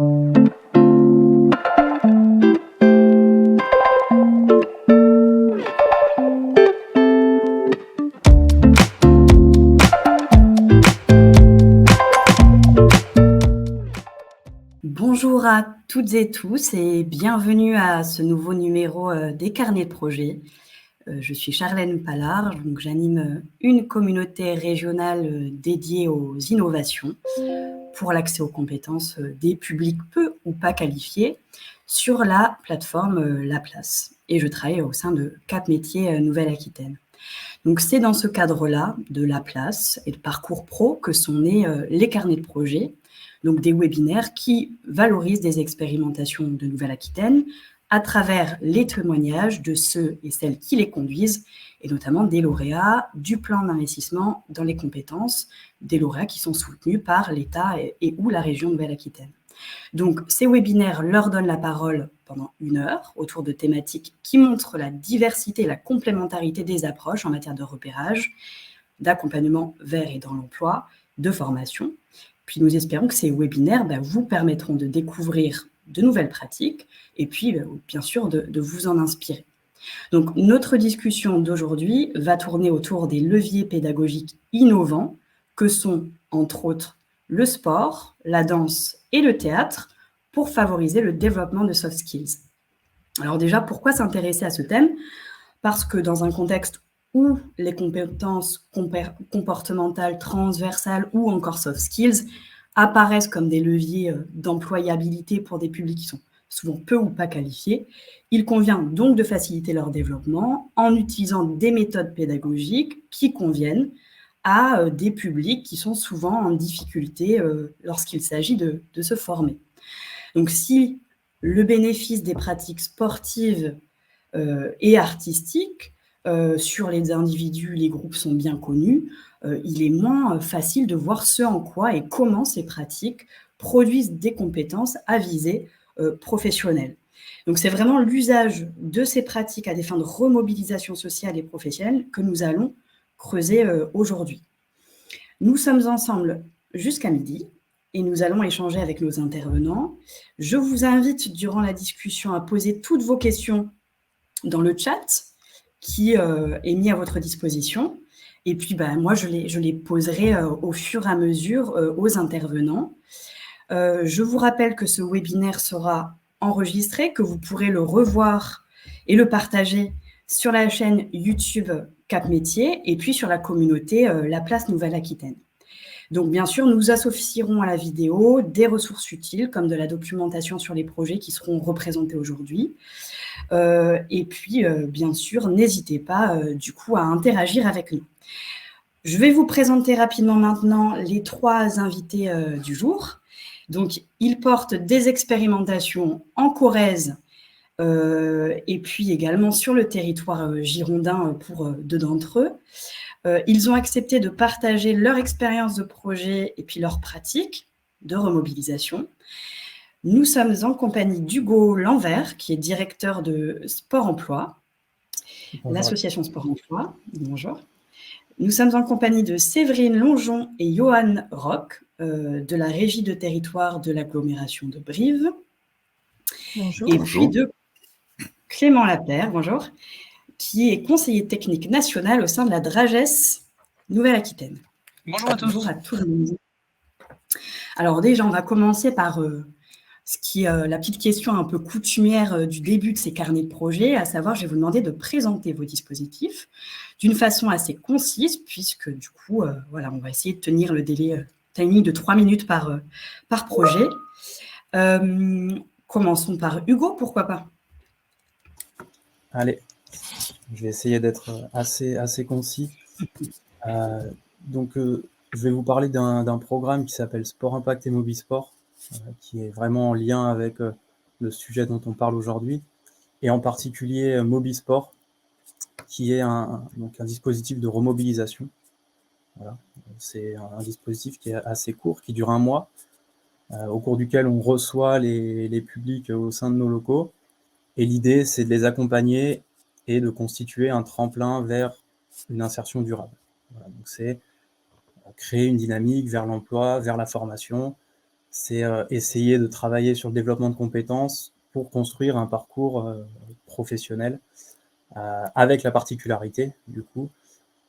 Bonjour à toutes et tous et bienvenue à ce nouveau numéro des carnets de projets. Je suis Charlène Pallard, donc j'anime une communauté régionale dédiée aux innovations pour l'accès aux compétences des publics peu ou pas qualifiés sur la plateforme La Place. Et je travaille au sein de Cap Métiers Nouvelle-Aquitaine. Donc c'est dans ce cadre-là de La Place et de Parcours Pro que sont nés les carnets de projets, donc des webinaires qui valorisent des expérimentations de Nouvelle-Aquitaine à travers les témoignages de ceux et celles qui les conduisent, et notamment des lauréats du plan d'investissement dans les compétences, des lauréats qui sont soutenus par l'État et ou la région Nouvelle-Aquitaine. Donc, ces webinaires leur donnent la parole pendant 1 heure autour de thématiques qui montrent la diversité et la complémentarité des approches en matière de repérage, d'accompagnement vers et dans l'emploi, de formation. Puis nous espérons que ces webinaires vous permettront de découvrir de nouvelles pratiques et puis bien sûr de vous en inspirer. Donc notre discussion d'aujourd'hui va tourner autour des leviers pédagogiques innovants que sont entre autres le sport, la danse et le théâtre pour favoriser le développement de soft skills. Alors déjà, pourquoi s'intéresser à ce thème? Parce que dans un contexte où les compétences comportementales, transversales ou encore soft skills apparaissent comme des leviers d'employabilité pour des publics qui sont souvent peu ou pas qualifiés, il convient donc de faciliter leur développement en utilisant des méthodes pédagogiques qui conviennent à des publics qui sont souvent en difficulté lorsqu'il s'agit de se former. Donc si le bénéfice des pratiques sportives et artistiques sur les individus, les groupes sont bien connus, il est moins facile de voir ce en quoi et comment ces pratiques produisent des compétences à visée professionnelle. Donc c'est vraiment l'usage de ces pratiques à des fins de remobilisation sociale et professionnelle que nous allons creuser aujourd'hui. Nous sommes ensemble jusqu'à midi et nous allons échanger avec nos intervenants. Je vous invite durant la discussion à poser toutes vos questions dans le chat qui est mis à votre disposition. Et puis, moi, je les poserai au fur et à mesure aux intervenants. Je vous rappelle que ce webinaire sera enregistré, que vous pourrez le revoir et le partager sur la chaîne YouTube Cap Métiers et puis sur la communauté La Place Nouvelle-Aquitaine. Donc, bien sûr, nous associerons à la vidéo des ressources utiles comme de la documentation sur les projets qui seront représentés aujourd'hui. Et puis, bien sûr, n'hésitez pas du coup à interagir avec nous. Je vais vous présenter rapidement maintenant les 3 invités du jour. Donc, ils portent des expérimentations en Corrèze et puis également sur le territoire girondin pour 2 d'entre eux. Ils ont accepté de partager leur expérience de projet et puis leurs pratiques de remobilisation. Nous sommes en compagnie d'Hugo Lanvert, qui est directeur de Sport Emploi, l'association Sport Emploi. Bonjour. Nous sommes en compagnie de Séverine Longeon et Johan Roch, de la Régie de territoire de l'agglomération de Brive. Bonjour. Et puis de Clément Lapère, bonjour, qui est conseiller technique national au sein de la Drages Nouvelle-Aquitaine. Bonjour à tous. Bonjour à tout le monde. Alors déjà, on va commencer par ce qui est la petite question un peu coutumière du début de ces carnets de projets, à savoir, je vais vous demander de présenter vos dispositifs d'une façon assez concise, puisque du coup, voilà, on va essayer de tenir le délai timing de 3 minutes par projet. Commençons par Hugo, pourquoi pas? Allez, je vais essayer d'être assez concis. Donc, je vais vous parler d'un programme qui s'appelle Sport Impact et Mobisport, qui est vraiment en lien avec le sujet dont on parle aujourd'hui, et en particulier Mobisport, qui est donc un dispositif de remobilisation. Voilà. C'est un dispositif qui est assez court, qui dure 1 mois, au cours duquel on reçoit les publics au sein de nos locaux. Et l'idée, c'est de les accompagner et de constituer un tremplin vers une insertion durable. Voilà, donc c'est créer une dynamique vers l'emploi, vers la formation, c'est essayer de travailler sur le développement de compétences pour construire un parcours professionnel, avec la particularité, du coup,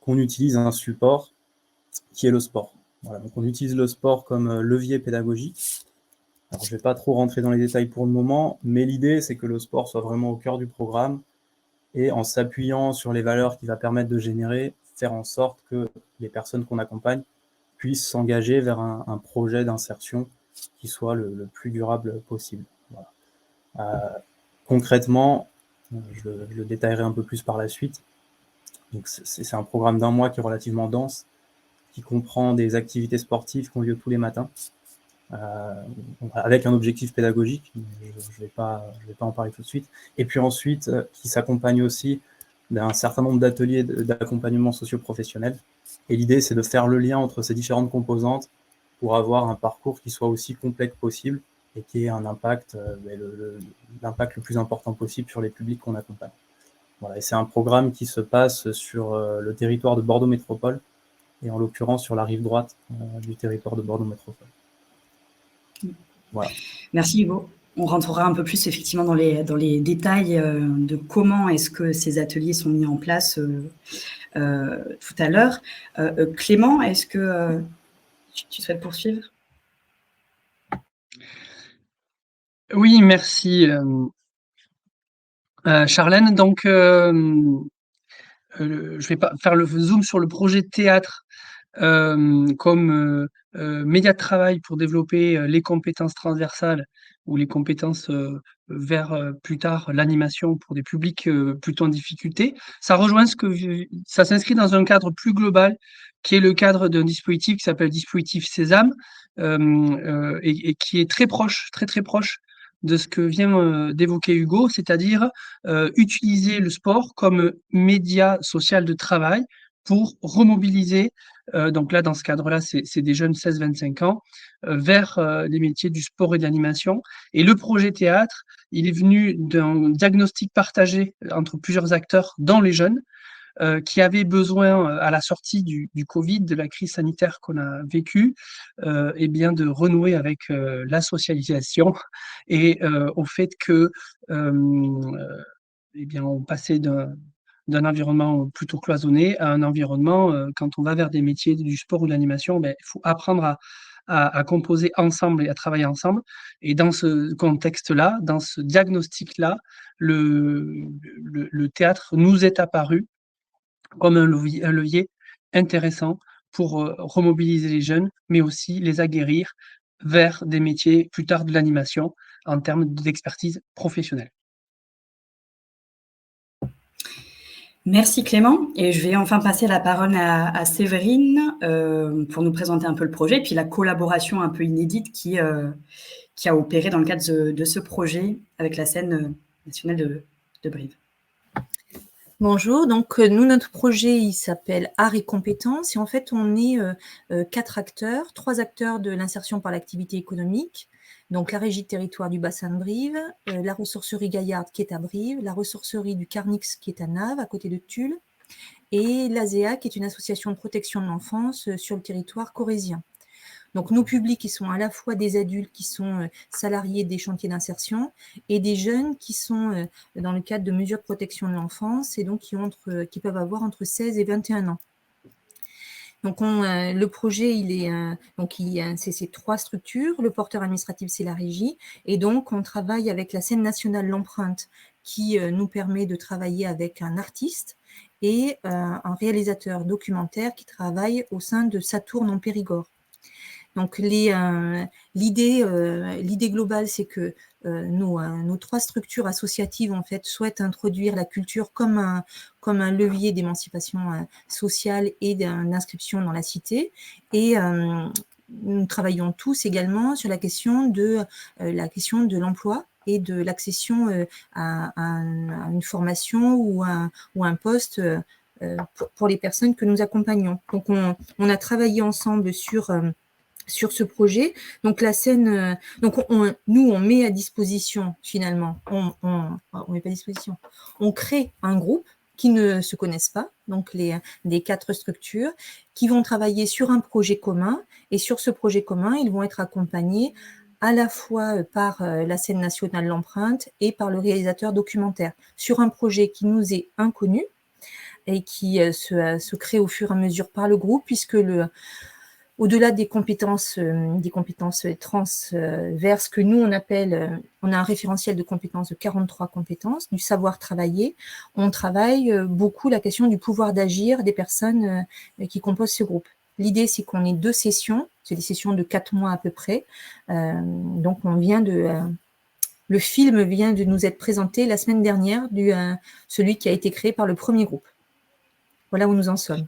qu'on utilise un support qui est le sport. Voilà, donc on utilise le sport comme levier pédagogique. Alors, je ne vais pas trop rentrer dans les détails pour le moment, mais l'idée, c'est que le sport soit vraiment au cœur du programme et en s'appuyant sur les valeurs qu'il va permettre de générer, faire en sorte que les personnes qu'on accompagne puissent s'engager vers un projet d'insertion qui soit le plus durable possible. Voilà. Concrètement, je le détaillerai un peu plus par la suite. Donc c'est un programme d'1 mois qui est relativement dense, qui comprend des activités sportives qui ont lieu tous les matins, avec un objectif pédagogique, je vais pas en parler tout de suite. Et puis ensuite, qui s'accompagne aussi d'un certain nombre d'ateliers d'accompagnement socio-professionnel. Et l'idée, c'est de faire le lien entre ces différentes composantes pour avoir un parcours qui soit aussi complet que possible et qui ait un impact, l'impact le plus important possible sur les publics qu'on accompagne. Voilà, et c'est un programme qui se passe sur le territoire de Bordeaux Métropole, et en l'occurrence sur la rive droite du territoire de Bordeaux Métropole. Voilà. Merci Hugo. On rentrera un peu plus effectivement dans les détails de comment est-ce que ces ateliers sont mis en place tout à l'heure. Clément, est-ce que tu souhaites poursuivre? Oui, merci Charlène. Donc, je vais pas faire le zoom sur le projet de théâtre comme média de travail pour développer les compétences transversales ou les compétences vers plus tard l'animation pour des publics plutôt en difficulté. Ça rejoint ça s'inscrit dans un cadre plus global qui est le cadre d'un dispositif qui s'appelle dispositif Sésame et qui est très proche, très proche de ce que vient d'évoquer Hugo, c'est-à-dire utiliser le sport comme média social de travail pour remobiliser, donc là, dans ce cadre-là, c'est des jeunes 16-25 ans, vers les métiers du sport et de l'animation. Et le projet théâtre, il est venu d'un diagnostic partagé entre plusieurs acteurs, dont les jeunes, qui avaient besoin, à la sortie du Covid, de la crise sanitaire qu'on a vécue, eh bien de renouer avec la socialisation et au fait que eh bien, on passait d'un environnement plutôt cloisonné à un environnement, quand on va vers des métiers du sport ou de l'animation, ben, il faut apprendre à composer ensemble et à travailler ensemble. Et dans ce contexte-là, dans ce diagnostic-là, le théâtre nous est apparu comme un levier intéressant pour remobiliser les jeunes, mais aussi les aguerrir vers des métiers plus tard de l'animation en termes d'expertise professionnelle. Merci Clément, et je vais enfin passer la parole à Séverine pour nous présenter un peu le projet et puis la collaboration un peu inédite qui a opéré dans le cadre de ce projet avec la scène nationale de Brive. Bonjour, donc nous, notre projet, il s'appelle Art et compétences, et en fait, on est 4 acteurs, 3 acteurs de l'insertion par l'activité économique, donc la régie de territoire du bassin de Brive, la ressourcerie Gaillarde qui est à Brive, la ressourcerie du Carnix qui est à Naves, à côté de Tulle, et l'ASEA qui est une association de protection de l'enfance sur le territoire corrézien. Donc, nos publics, ils sont à la fois des adultes qui sont salariés des chantiers d'insertion et des jeunes qui sont dans le cadre de mesures de protection de l'enfance et donc qui peuvent avoir entre 16 et 21 ans. Donc, le projet, c'est ces 3 structures. Le porteur administratif, c'est la régie. Et donc, on travaille avec la scène nationale L'Empreinte qui nous permet de travailler avec un artiste et un réalisateur documentaire qui travaille au sein de Saturne en Périgord. Donc, l'idée globale, c'est que nos 3 structures associatives, en fait, souhaitent introduire la culture comme un levier d'émancipation sociale et d'inscription dans la cité. Et nous travaillons tous également sur la question de l'emploi et de l'accession à une formation ou un poste pour les personnes que nous accompagnons. Donc, on a travaillé ensemble sur ce projet. Donc, la scène, nous, on met à disposition, finalement, on met pas à disposition, on crée un groupe qui ne se connaissent pas, donc des 4 structures, qui vont travailler sur un projet commun. Et sur ce projet commun, ils vont être accompagnés à la fois par la scène nationale L'Empreinte et par le réalisateur documentaire, sur un projet qui nous est inconnu et qui se crée au fur et à mesure par le groupe, puisque au-delà des compétences transverses que nous, on appelle, on a un référentiel de compétences de 43 compétences, du savoir travailler, on travaille beaucoup la question du pouvoir d'agir des personnes qui composent ce groupe. L'idée, c'est qu'on ait 2 sessions, c'est des sessions de 4 mois à peu près. Donc, le film vient de nous être présenté la semaine dernière, celui qui a été créé par le premier groupe. Voilà où nous en sommes.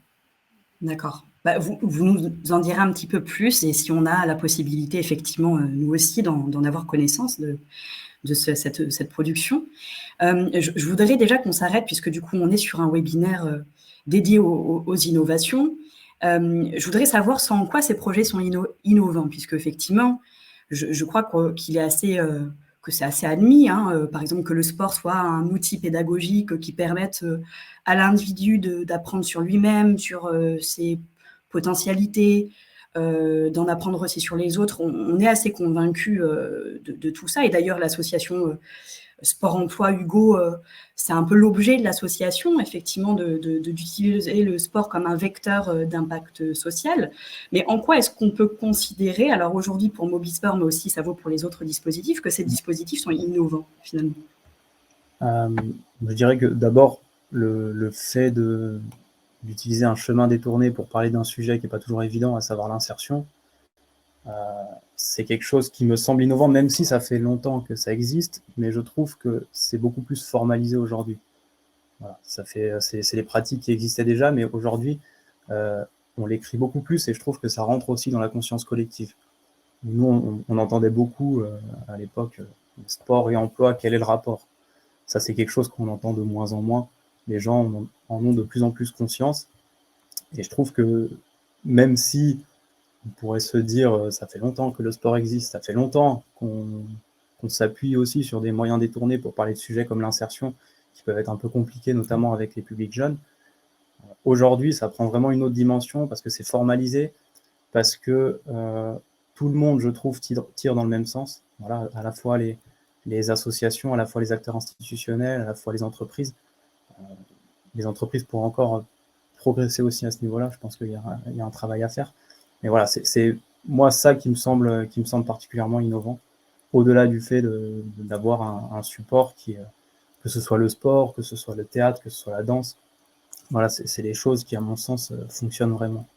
D'accord. Bah, vous nous en direz un petit peu plus, et si on a la possibilité, effectivement, nous aussi, d'en avoir connaissance de cette production. Je voudrais déjà qu'on s'arrête, puisque du coup, on est sur un webinaire dédié aux innovations. Je voudrais savoir en quoi ces projets sont innovants, puisque effectivement, je crois qu'il est assez... que c'est assez admis, par exemple, que le sport soit un outil pédagogique qui permette à l'individu d'apprendre sur lui-même, sur ses potentialités, d'en apprendre aussi sur les autres. On est assez convaincus de tout ça. Et d'ailleurs, l'association Sport Emploi Hugo, c'est un peu l'objet de l'association, effectivement, d'utiliser le sport comme un vecteur d'impact social. Mais en quoi est-ce qu'on peut considérer, alors aujourd'hui pour Mobisport, mais aussi ça vaut pour les autres dispositifs, que ces dispositifs sont innovants, finalement? Je dirais que d'abord, le fait d'utiliser un chemin détourné pour parler d'un sujet qui n'est pas toujours évident, à savoir l'insertion, c'est quelque chose qui me semble innovant, même si ça fait longtemps que ça existe, mais je trouve que c'est beaucoup plus formalisé aujourd'hui. Voilà, c'est les pratiques qui existaient déjà, mais aujourd'hui, on l'écrit beaucoup plus, et je trouve que ça rentre aussi dans la conscience collective. Nous, on entendait beaucoup à l'époque, sport et emploi, quel est le rapport? Ça, c'est quelque chose qu'on entend de moins en moins. Les gens en ont de plus en plus conscience, et je trouve que même si on pourrait se dire, ça fait longtemps que le sport existe, ça fait longtemps qu'on s'appuie aussi sur des moyens détournés pour parler de sujets comme l'insertion, qui peuvent être un peu compliqués, notamment avec les publics jeunes. Aujourd'hui, ça prend vraiment une autre dimension parce que c'est formalisé, parce que tout le monde, je trouve, tire dans le même sens. Voilà, à la fois les associations, à la fois les acteurs institutionnels, à la fois les entreprises. Les entreprises pourront encore progresser aussi à ce niveau-là. Je pense qu'il y a un travail à faire. Mais voilà, c'est moi ça qui me semble particulièrement innovant, au-delà du fait d'avoir un support que ce soit le sport, que ce soit le théâtre, que ce soit la danse. Voilà, c'est les choses qui, à mon sens, fonctionnent vraiment.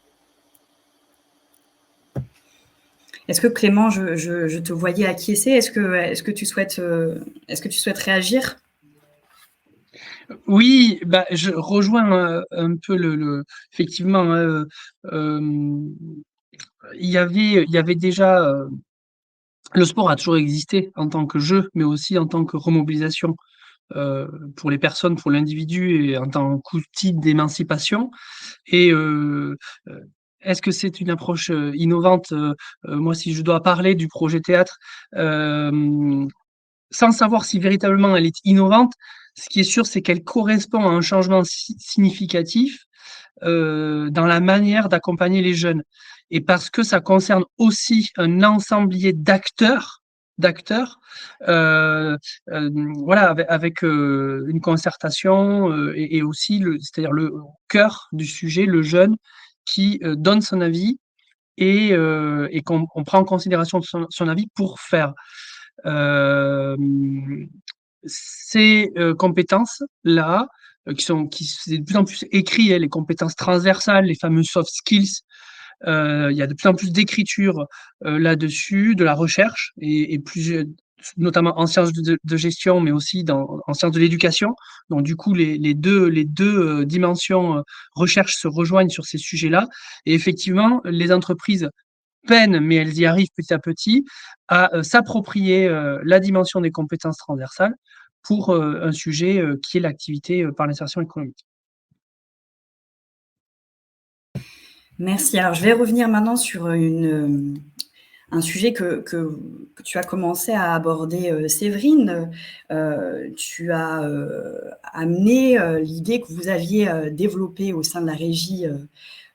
Est-ce que Clément, je te voyais acquiescer. Est-ce que tu souhaites réagir? Oui, bah, je rejoins un peu effectivement, il y avait déjà, le sport a toujours existé en tant que jeu, mais aussi en tant que remobilisation pour les personnes, pour l'individu et en tant qu'outil d'émancipation. Et est-ce que c'est une approche innovante? Moi, si je dois parler du projet théâtre, sans savoir si véritablement elle est innovante, ce qui est sûr, c'est qu'elle correspond à un changement significatif dans la manière d'accompagner les jeunes. Et parce que ça concerne aussi un ensemblier d'acteurs, voilà, avec une concertation et aussi c'est-à-dire le cœur du sujet, le jeune qui donne son avis et qu'on prend en considération son avis pour faire. Ces compétences-là, qui c'est de plus en plus écrit, les compétences transversales, les fameux soft skills. Il y a de plus en plus d'écriture là-dessus, de la recherche et notamment en sciences de gestion, mais aussi en sciences de l'éducation. Donc du coup, les deux dimensions recherche se rejoignent sur ces sujets-là. Et effectivement, les entreprises peinent, mais elles y arrivent petit à petit, à s'approprier la dimension des compétences transversales pour un sujet qui est l'activité par l'insertion économique. Merci. Alors, je vais revenir maintenant sur un sujet que tu as commencé à aborder, Séverine. Tu as amené l'idée que vous aviez développée au sein de la régie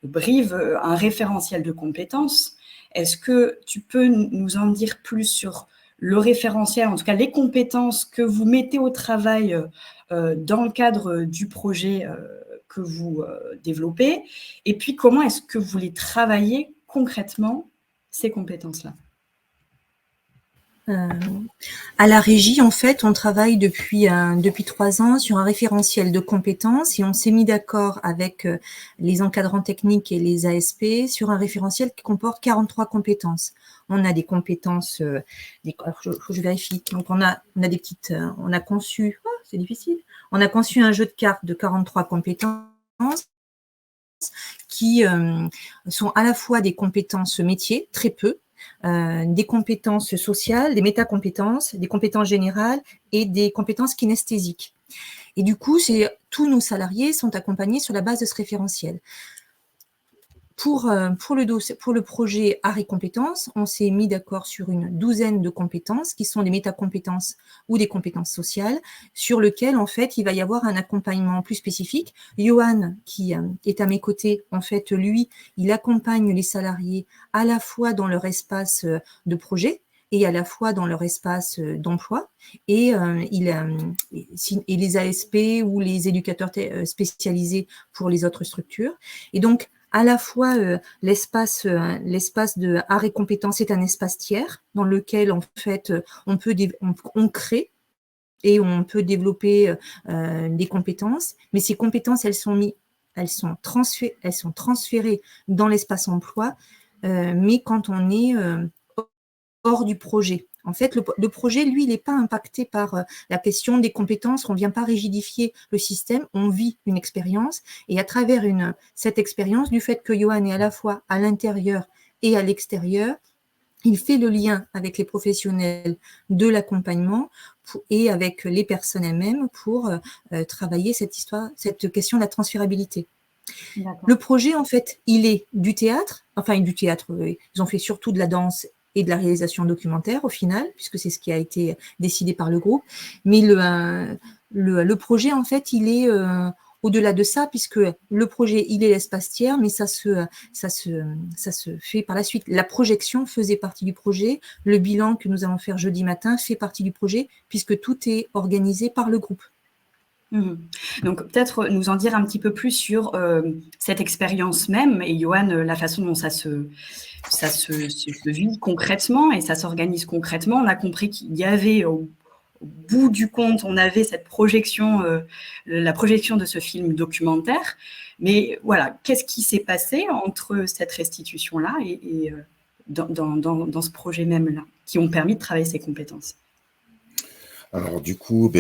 Brive, un référentiel de compétences. Est-ce que tu peux nous en dire plus sur le référentiel, en tout cas les compétences que vous mettez au travail dans le cadre du projet que vous développez, et puis comment est-ce que vous les travaillez concrètement, ces compétences-là? À la régie, en fait, on travaille depuis 3 ans sur un référentiel de compétences et on s'est mis d'accord avec les encadrants techniques et les ASP sur un référentiel qui comporte 43 compétences. On a des compétences, je vérifie. Donc on a des petites, on a conçu, c'est difficile. On a conçu un jeu de cartes de 43 compétences qui sont à la fois des compétences métiers, très peu, des compétences sociales, des métacompétences, des compétences générales et des compétences kinesthésiques. Et du coup, tous nos salariés sont accompagnés sur la base de ce référentiel. Pour le projet Art et compétences, on s'est mis d'accord sur une douzaine de compétences qui sont des métacompétences ou des compétences sociales, sur lesquelles, en fait, il va y avoir un accompagnement plus spécifique. Johan, qui est à mes côtés, en fait, lui, il accompagne les salariés à la fois dans leur espace de projet et à la fois dans leur espace d'emploi. Et les ASP ou les éducateurs spécialisés pour les autres structures. Et donc, à la fois, l'espace de art et compétences est un espace tiers dans lequel, en fait, on crée et on peut développer des compétences. Mais ces compétences, elles sont transférées dans l'espace emploi, mais quand on est hors du projet. En fait, le projet, lui, il n'est pas impacté par la question des compétences. On ne vient pas rigidifier le système, on vit une expérience. Et à travers cette expérience, du fait que Johan est à la fois à l'intérieur et à l'extérieur, il fait le lien avec les professionnels de l'accompagnement et avec les personnes elles-mêmes pour travailler cette question de la transférabilité. Le projet, en fait, il est du théâtre, ils ont fait surtout de la danse et de la réalisation documentaire au final, puisque c'est ce qui a été décidé par le groupe. Mais le projet, en fait, il est au-delà de ça, puisque le projet, il est l'espace tiers, mais ça se fait par la suite. La projection faisait partie du projet. Le bilan que nous allons faire jeudi matin fait partie du projet, puisque tout est organisé par le groupe. Donc, peut-être nous en dire un petit peu plus sur cette expérience même, et Johan, la façon dont ça se vit concrètement et ça s'organise concrètement. On a compris qu'il y avait, au bout du compte, on avait cette projection, la projection de ce film documentaire. Mais voilà, qu'est-ce qui s'est passé entre cette restitution-là et dans ce projet même-là, qui ont permis de travailler ces compétences? Alors du coup,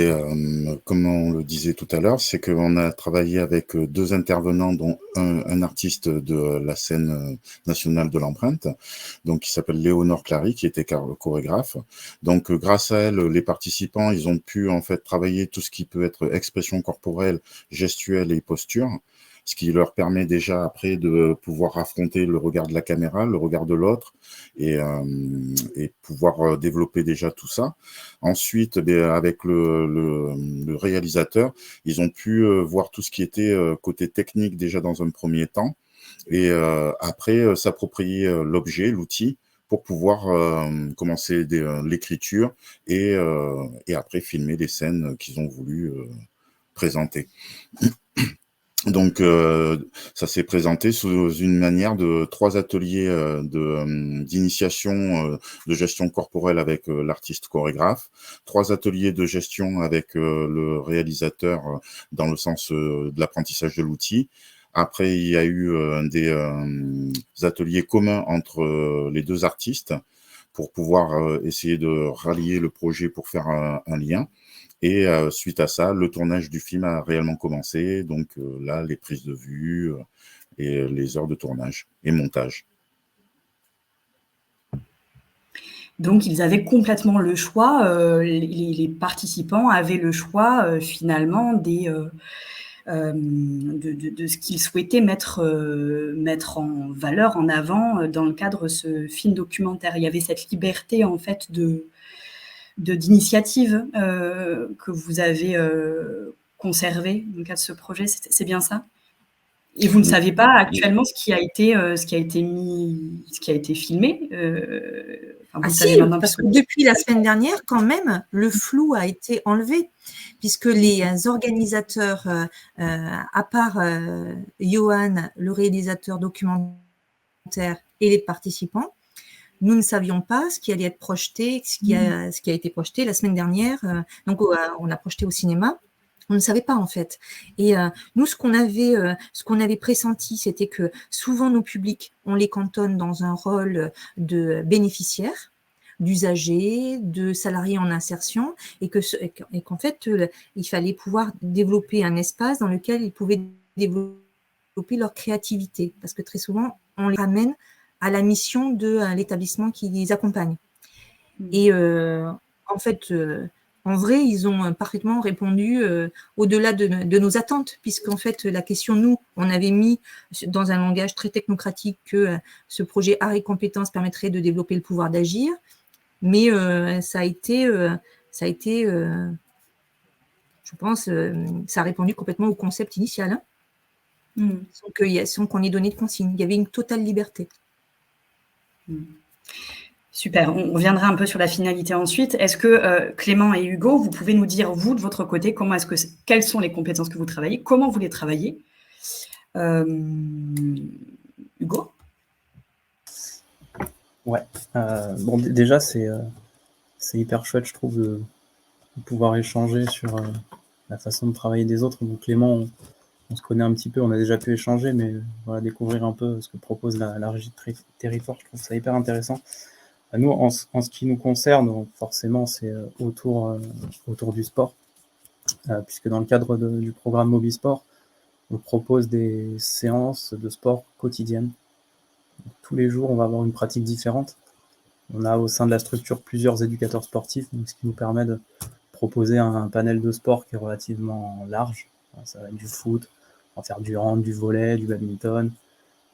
comme on le disait tout à l'heure, c'est qu'on a travaillé avec 2 intervenants, dont un artiste de la scène nationale de l'empreinte, donc qui s'appelle Léonore Clary, qui était chorégraphe. Donc grâce à elle, les participants, ils ont pu en fait travailler tout ce qui peut être expression corporelle, gestuelle et posture, ce qui leur permet déjà après de pouvoir affronter le regard de la caméra, le regard de l'autre, et pouvoir développer déjà tout ça. Ensuite, avec le réalisateur, ils ont pu voir tout ce qui était côté technique déjà dans un premier temps, et après s'approprier l'objet, l'outil, pour pouvoir commencer l'écriture et après filmer les scènes qu'ils ont voulu présenter. Donc, ça s'est présenté sous une manière de 3 ateliers d'initiation de gestion corporelle avec l'artiste chorégraphe, 3 ateliers de gestion avec le réalisateur dans le sens de l'apprentissage de l'outil. Après, il y a eu des ateliers communs entre les 2 artistes pour pouvoir essayer de rallier le projet pour faire un lien. Et suite à ça, le tournage du film a réellement commencé. Donc là, les prises de vue et les heures de tournage et montage. Donc, ils avaient complètement le choix, les participants avaient le choix finalement de ce qu'il souhaitait mettre en valeur, en avant, dans le cadre de ce film documentaire. Il y avait cette liberté, en fait, d'initiative que vous avez conservée dans le cadre de ce projet. C'est bien ça? Et vous ne savez pas actuellement ce qui a été filmé. Vous Ah le savez si, maintenant parce que puisque... depuis la semaine dernière, quand même, le flou a été enlevé, puisque les organisateurs, à part Johan, le réalisateur documentaire, et les participants, nous ne savions pas ce qui allait être projeté, ce qui a été projeté la semaine dernière. Donc, on a projeté au cinéma. On ne savait pas, en fait. Et nous, ce qu'on avait pressenti, c'était que souvent nos publics, on les cantonne dans un rôle de bénéficiaires, d'usagers, de salariés en insertion, et qu'en fait, il fallait pouvoir développer un espace dans lequel ils pouvaient développer leur créativité. Parce que très souvent, on les ramène à la mission de l'établissement qui les accompagne. Et en fait, en vrai, ils ont parfaitement répondu au-delà de nos attentes, puisqu'en fait, la question, nous, on avait mis dans un langage très technocratique que ce projet Art et compétences permettrait de développer le pouvoir d'agir, mais ça a été, je pense, ça a répondu complètement au concept initial, sans qu'on ait donné de consigne. Il y avait une totale liberté. Super, on reviendra un peu sur la finalité ensuite. Est-ce que Clément et Hugo, vous pouvez nous dire, vous, de votre côté, quelles sont les compétences que vous travaillez, comment vous les travaillez? Hugo? Ouais, bon, déjà, c'est hyper chouette, je trouve, de pouvoir échanger sur la façon de travailler des autres. Donc, Clément, on se connaît un petit peu, on a déjà pu échanger, mais voilà, découvrir un peu ce que propose la régie de territoire, je trouve ça hyper intéressant. Nous, en ce qui nous concerne, forcément, c'est autour du sport, puisque dans le cadre du programme Mobisport, on propose des séances de sport quotidiennes. Donc, tous les jours, on va avoir une pratique différente. On a au sein de la structure plusieurs éducateurs sportifs, donc ce qui nous permet de proposer un panel de sport qui est relativement large. Ça va être du foot, on va faire du hand, du volley, du badminton,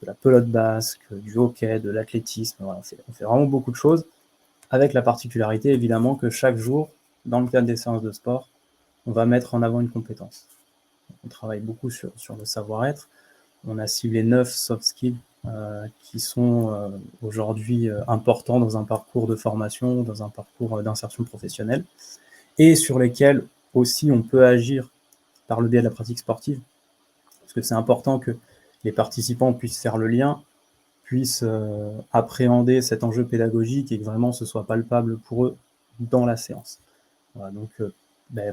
de la pelote basque, du hockey, de l'athlétisme. Voilà, on fait vraiment beaucoup de choses, avec la particularité évidemment que chaque jour, dans le cadre des séances de sport, on va mettre en avant une compétence. On travaille beaucoup sur le savoir-être. On a ciblé 9 soft skills qui sont aujourd'hui importants dans un parcours de formation, dans un parcours d'insertion professionnelle, et sur lesquels aussi on peut agir par le biais de la pratique sportive, parce que c'est important que les participants puissent faire le lien, puissent appréhender cet enjeu pédagogique et que vraiment ce soit palpable pour eux dans la séance. Voilà, donc,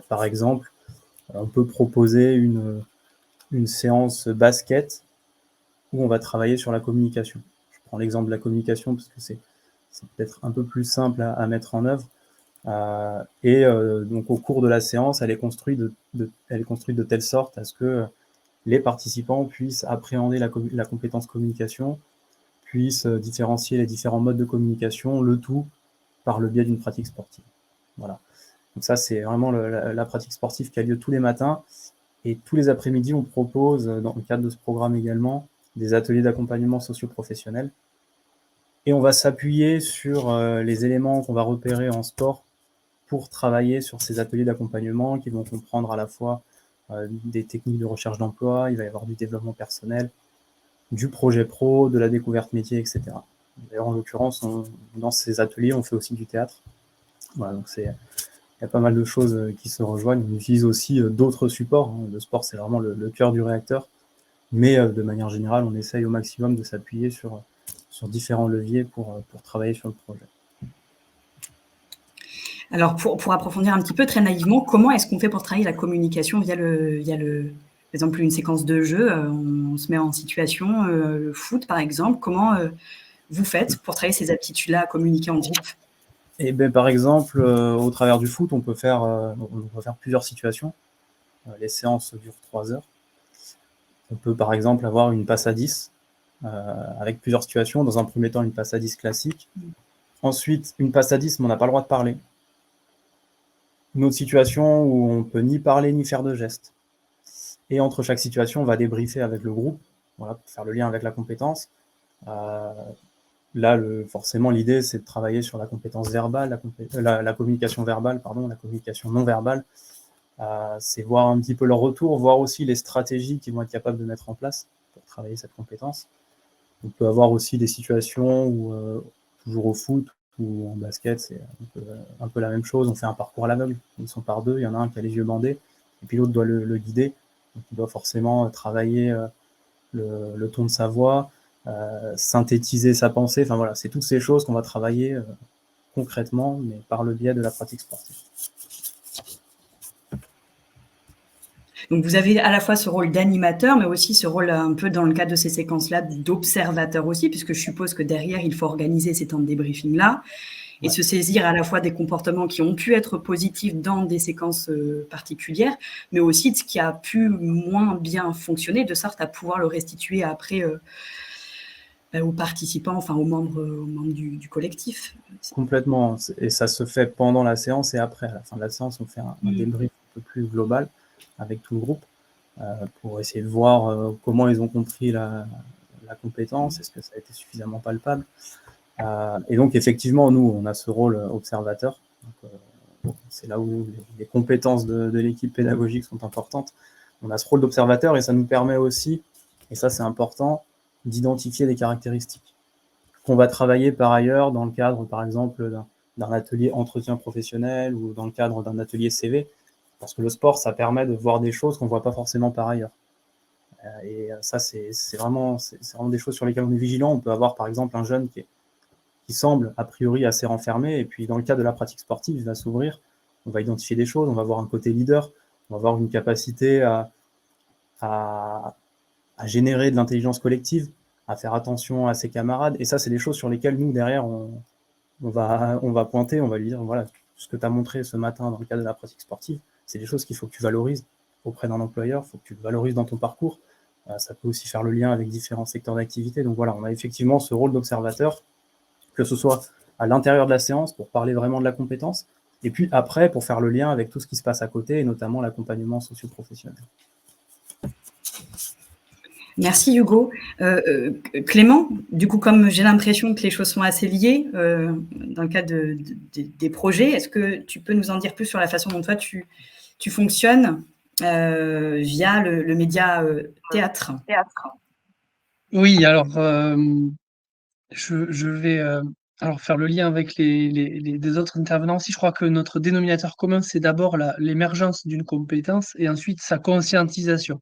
par exemple, on peut proposer une séance basket où on va travailler sur la communication. Je prends l'exemple de la communication parce que c'est peut-être un peu plus simple à mettre en œuvre. Donc au cours de la séance, elle est construite de telle sorte à ce que les participants puissent appréhender la compétence communication, puissent différencier les différents modes de communication, le tout par le biais d'une pratique sportive. Voilà. Donc ça, c'est vraiment la pratique sportive qui a lieu tous les matins. Et tous les après-midi, on propose, dans le cadre de ce programme également, des ateliers d'accompagnement socio-professionnel. Et on va s'appuyer sur les éléments qu'on va repérer en sport pour travailler sur ces ateliers d'accompagnement qui vont comprendre à la fois des techniques de recherche d'emploi, il va y avoir du développement personnel, du projet pro, de la découverte métier, etc. D'ailleurs, en l'occurrence, dans ces ateliers, on fait aussi du théâtre. Voilà, donc il y a pas mal de choses qui se rejoignent. On utilise aussi d'autres supports. Le sport, c'est vraiment le cœur du réacteur. Mais de manière générale, on essaye au maximum de s'appuyer sur différents leviers pour travailler sur le projet. Alors, pour approfondir un petit peu, très naïvement, comment est-ce qu'on fait pour travailler la communication via par exemple, une séquence de jeu, on se met en situation, le foot par exemple, comment vous faites pour travailler ces aptitudes-là à communiquer en groupe? Et par exemple, au travers du foot, on peut faire plusieurs situations. Les séances durent 3 heures. On peut par exemple avoir une passe à 10 avec plusieurs situations. Dans un premier temps, une passe à 10 classique. Ensuite, une passe à 10, mais on n'a pas le droit de parler. Une autre situation où on ne peut ni parler ni faire de gestes. Et entre chaque situation, on va débriefer avec le groupe, voilà, pour faire le lien avec la compétence. Là, forcément, l'idée, c'est de travailler sur la compétence verbale, la communication verbale, pardon, la communication non verbale. C'est voir un petit peu leur retour, voir aussi les stratégies qu'ils vont être capables de mettre en place pour travailler cette compétence. On peut avoir aussi des situations où, toujours au foot ou en basket, c'est un peu la même chose. On fait un parcours à l'aveugle. Ils sont par deux, il y en a un qui a les yeux bandés, et puis l'autre doit le guider. Donc, il doit forcément travailler le ton de sa voix, synthétiser sa pensée. Enfin voilà, c'est toutes ces choses qu'on va travailler concrètement, mais par le biais de la pratique sportive. Donc, vous avez à la fois ce rôle d'animateur, mais aussi ce rôle un peu dans le cadre de ces séquences-là d'observateur aussi, puisque je suppose que derrière, il faut organiser ces temps de débriefing-là et se saisir à la fois des comportements qui ont pu être positifs dans des séquences particulières, mais aussi de ce qui a pu moins bien fonctionner, de sorte à pouvoir le restituer après aux participants, enfin aux membres du collectif. Complètement, et ça se fait pendant la séance et après. À la fin de la séance, on fait un débrief un peu plus global avec tout le groupe pour essayer de voir comment ils ont compris la compétence, est-ce que ça a été suffisamment palpable. Et donc, effectivement, nous, on a ce rôle observateur. C'est là où les compétences de l'équipe pédagogique sont importantes. On a ce rôle d'observateur et ça nous permet aussi, et ça c'est important, d'identifier des caractéristiques qu'on va travailler par ailleurs dans le cadre, par exemple, d'un atelier entretien professionnel ou dans le cadre d'un atelier CV. Parce que le sport, ça permet de voir des choses qu'on ne voit pas forcément par ailleurs. Et ça, c'est vraiment des choses sur lesquelles on est vigilant. On peut avoir, par exemple, un jeune qui semble, a priori, assez renfermé, et puis dans le cadre de la pratique sportive, il va s'ouvrir, on va identifier des choses, on va avoir un côté leader, on va avoir une capacité à générer de l'intelligence collective, à faire attention à ses camarades. Et ça, c'est des choses sur lesquelles nous, derrière, on va pointer, on va lui dire, voilà, ce que tu as montré ce matin dans le cadre de la pratique sportive, c'est des choses qu'il faut que tu valorises auprès d'un employeur, il faut que tu le valorises dans ton parcours. Ça peut aussi faire le lien avec différents secteurs d'activité. Donc voilà, on a effectivement ce rôle d'observateur, que ce soit à l'intérieur de la séance pour parler vraiment de la compétence, et puis après pour faire le lien avec tout ce qui se passe à côté, et notamment l'accompagnement socio-professionnel. Merci Hugo. Clément, du coup, comme j'ai l'impression que les choses sont assez liées dans le cadre des projets, est-ce que tu peux nous en dire plus sur la façon dont toi tu fonctionnes via le média théâtre? Oui, alors je vais alors faire le lien avec les autres intervenants aussi. Je crois que notre dénominateur commun, c'est d'abord l'émergence d'une compétence et ensuite sa conscientisation.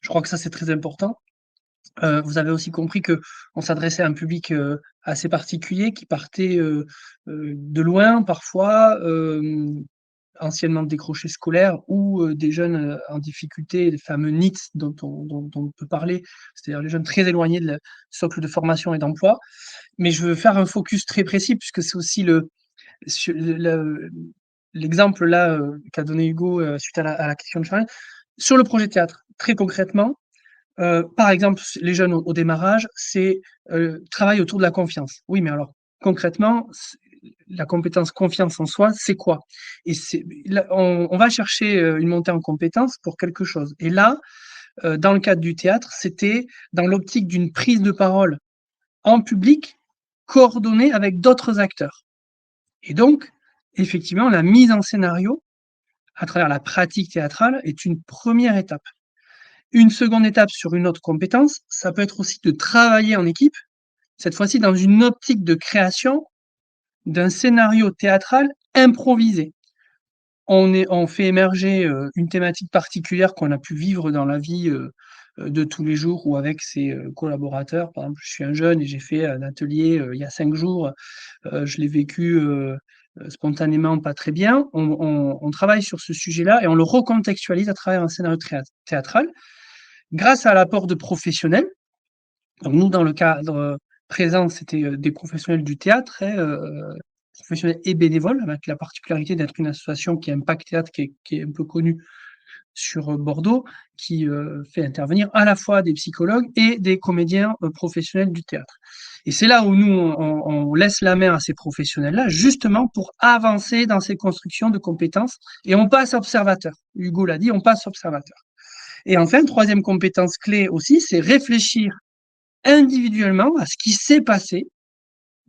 Je crois que ça, c'est très important. Vous avez aussi compris qu'on s'adressait à un public assez particulier qui partait de loin parfois, anciennement décrochés scolaires ou des jeunes en difficulté, les fameux NEET dont on peut parler, c'est-à-dire les jeunes très éloignés de la socle de formation et d'emploi. Mais je veux faire un focus très précis puisque c'est aussi l'exemple là qu'a donné Hugo suite à la question de Charles. Sur le projet théâtre, très concrètement, par exemple, les jeunes au démarrage, c'est travail autour de la confiance. Oui, mais alors concrètement, la compétence confiance en soi, c'est quoi? Et on va chercher une montée en compétence pour quelque chose. Et là, dans le cadre du théâtre, c'était dans l'optique d'une prise de parole en public coordonnée avec d'autres acteurs. Et donc, effectivement, la mise en scénario à travers la pratique théâtrale est une première étape. Une seconde étape sur une autre compétence, ça peut être aussi de travailler en équipe, cette fois-ci dans une optique de création d'un scénario théâtral improvisé. On fait émerger une thématique particulière qu'on a pu vivre dans la vie de tous les jours ou avec ses collaborateurs. Par exemple, je suis un jeune et j'ai fait un atelier il y a 5 jours. Je l'ai vécu spontanément pas très bien. On travaille sur ce sujet-là et on le recontextualise à travers un scénario théâtral grâce à l'apport de professionnels. Donc nous, dans le cadre présent, c'était des professionnels du théâtre, professionnels et bénévoles, avec la particularité d'être une association qui est Impact Théâtre, qui est un peu connue sur Bordeaux, qui fait intervenir à la fois des psychologues et des comédiens professionnels du théâtre. Et c'est là où nous, on laisse la main à ces professionnels-là, justement pour avancer dans ces constructions de compétences, et on passe observateur. Hugo l'a dit, on passe observateur. Et enfin, troisième compétence clé aussi, c'est réfléchir individuellement à ce qui s'est passé,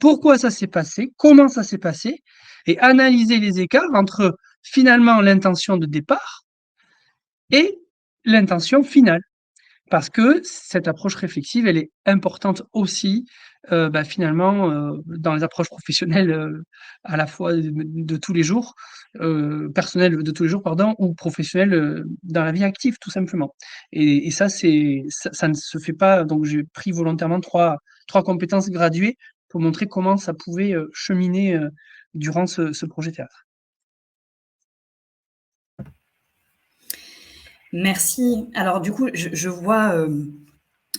pourquoi ça s'est passé, comment ça s'est passé, et analyser les écarts entre finalement l'intention de départ et l'intention finale. Parce que cette approche réflexive, elle est importante aussi, finalement, dans les approches professionnelles, à la fois de tous les jours, personnelles de tous les jours, pardon, ou professionnelles, dans la vie active, tout simplement. Et ça, ça ne se fait pas. Donc j'ai pris volontairement trois compétences graduées pour montrer comment ça pouvait, cheminer, durant ce projet théâtre. Merci. Alors du coup, je vois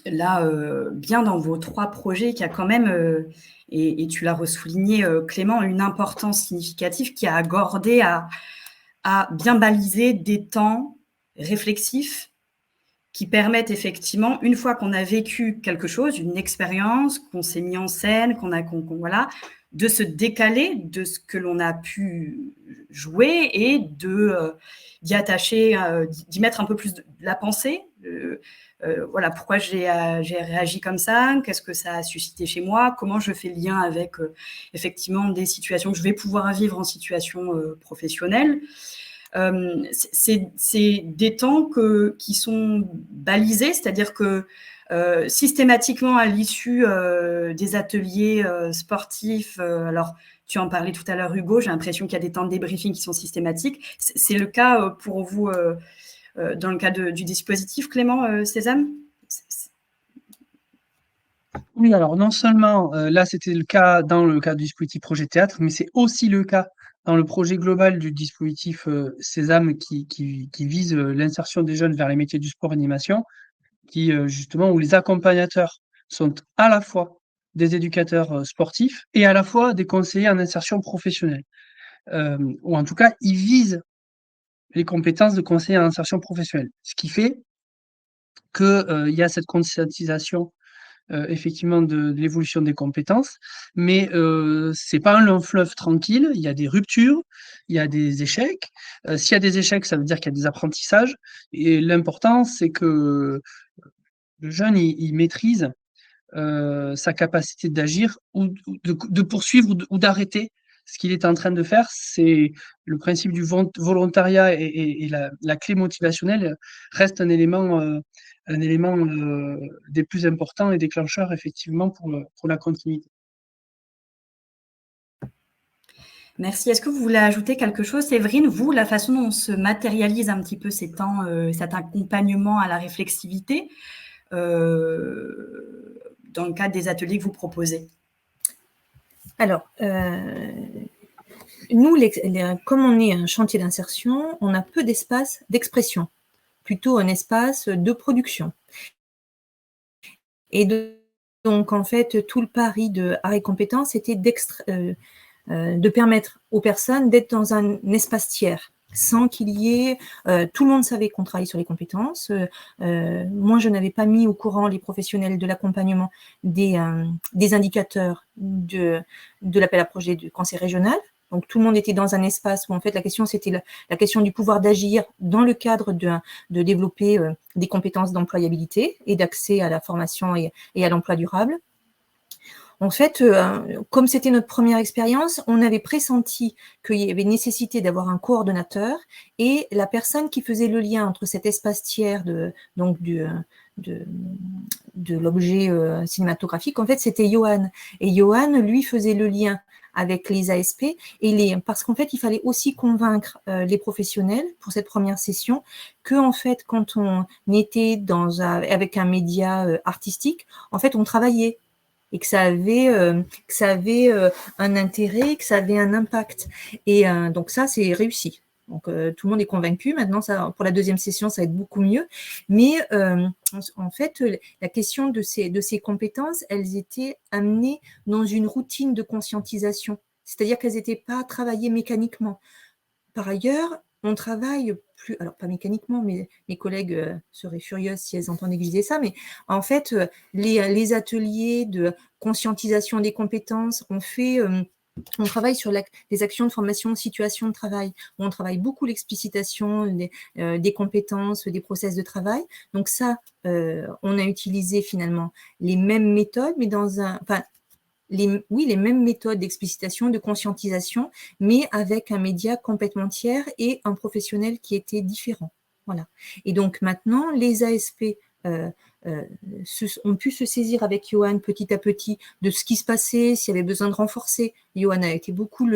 là bien dans vos 3 projets qu'il y a quand même, et tu l'as ressouligné Clément, une importance significative qui a accordé à bien baliser des temps réflexifs qui permettent effectivement, une fois qu'on a vécu quelque chose, une expérience, qu'on s'est mis en scène, voilà, de se décaler de ce que l'on a pu jouer et d'y attacher, d'y mettre un peu plus de la pensée. Voilà, pourquoi j'ai réagi comme ça, qu'est-ce que ça a suscité chez moi, comment je fais le lien avec effectivement des situations que je vais pouvoir vivre en situation professionnelle. C'est des temps qui sont balisés, c'est-à-dire que systématiquement à l'issue des ateliers sportifs, alors tu en parlais tout à l'heure Hugo, j'ai l'impression qu'il y a des temps de débriefing qui sont systématiques. C'est le cas pour vous dans le cas du dispositif Clément Sésame? Oui, alors non seulement là c'était le cas dans le cadre du dispositif projet théâtre, mais c'est aussi le cas dans le projet global du dispositif Sésame qui vise l'insertion des jeunes vers les métiers du sport et animation, justement où les accompagnateurs sont à la fois des éducateurs sportifs et à la fois des conseillers en insertion professionnelle. Ou en tout cas, ils visent les compétences de conseiller en insertion professionnelle. Ce qui fait qu'il y a cette conscientisation effectivement de l'évolution des compétences, mais c'est pas un long fleuve tranquille, il y a des ruptures, il y a des échecs. S'il y a des échecs, ça veut dire qu'il y a des apprentissages et l'important, c'est que le jeune, il maîtrise, sa capacité d'agir ou de poursuivre ou d'arrêter ce qu'il est en train de faire. C'est le principe du volontariat et la clé motivationnelle reste un élément des plus importants et déclencheurs effectivement pour la continuité. Merci. Est-ce que vous voulez ajouter quelque chose, Séverine? Vous, la façon dont on se matérialise un petit peu ces temps, cet accompagnement à la réflexivité, dans le cadre des ateliers que vous proposez? Alors, nous, comme on est un chantier d'insertion, on a peu d'espace d'expression, plutôt un espace de production. Et donc, en fait, tout le pari de Art et Compétences était de permettre aux personnes d'être dans un espace tiers, sans qu'il y ait… tout le monde savait qu'on travaillait sur les compétences. Moi, je n'avais pas mis au courant les professionnels de l'accompagnement des indicateurs de l'appel à projet du conseil régional. Donc, tout le monde était dans un espace où, en fait, la question, c'était la question du pouvoir d'agir dans le cadre de développer des compétences d'employabilité et d'accès à la formation et à l'emploi durable. En fait, comme c'était notre première expérience, on avait pressenti qu'il y avait nécessité d'avoir un coordonnateur et la personne qui faisait le lien entre cet espace tiers de l'objet cinématographique, en fait, c'était Johan. Et Johan, lui, faisait le lien avec les ASP parce qu'en fait, il fallait aussi convaincre les professionnels pour cette première session que, en fait, quand on était avec un média artistique, en fait, on travaillait et que ça avait un intérêt, que ça avait un impact. Et donc ça, c'est réussi. Donc tout le monde est convaincu. Maintenant, pour la deuxième session, ça va être beaucoup mieux. Mais en fait, la question de ces compétences, elles étaient amenées dans une routine de conscientisation. C'est-à-dire qu'elles n'étaient pas travaillées mécaniquement. Par ailleurs, on travaille plus, alors pas mécaniquement, mais mes collègues seraient furieuses si elles entendaient que je disais ça, mais en fait, les ateliers de conscientisation des compétences, on fait On travaille sur des actions de formation, situation de travail, où on travaille beaucoup l'explicitation des compétences, des process de travail. Donc ça, on a utilisé finalement les mêmes méthodes, mais les mêmes méthodes d'explicitation, de conscientisation, mais avec un média complètement tiers et un professionnel qui était différent. Voilà. Et donc maintenant, les ASP ont pu se saisir avec Johan petit à petit de ce qui se passait, s'il y avait besoin de renforcer. Johan a été beaucoup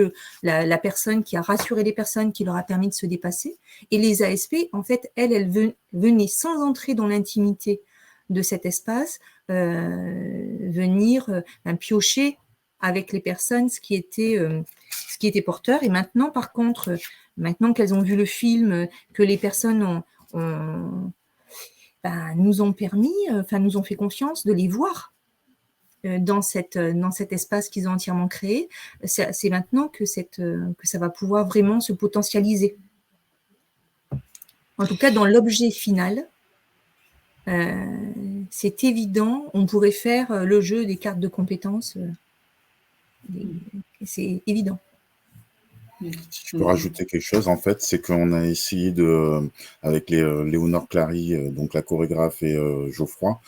la personne qui a rassuré les personnes, qui leur a permis de se dépasser. Et les ASP, en fait, elles venaient sans entrer dans l'intimité de cet espace, venir piocher avec les personnes ce qui était porteur. Et maintenant, par contre, maintenant qu'elles ont vu le film, que les personnes nous ont fait confiance de les voir dans cet espace qu'ils ont entièrement créé. C'est maintenant que ça va pouvoir vraiment se potentialiser. En tout cas, dans l'objet final, c'est évident, on pourrait faire le jeu des cartes de compétences. C'est évident. Si je peux rajouter quelque chose, en fait, c'est qu'on a essayé avec Léonore Clary, donc la chorégraphe, et Geoffroy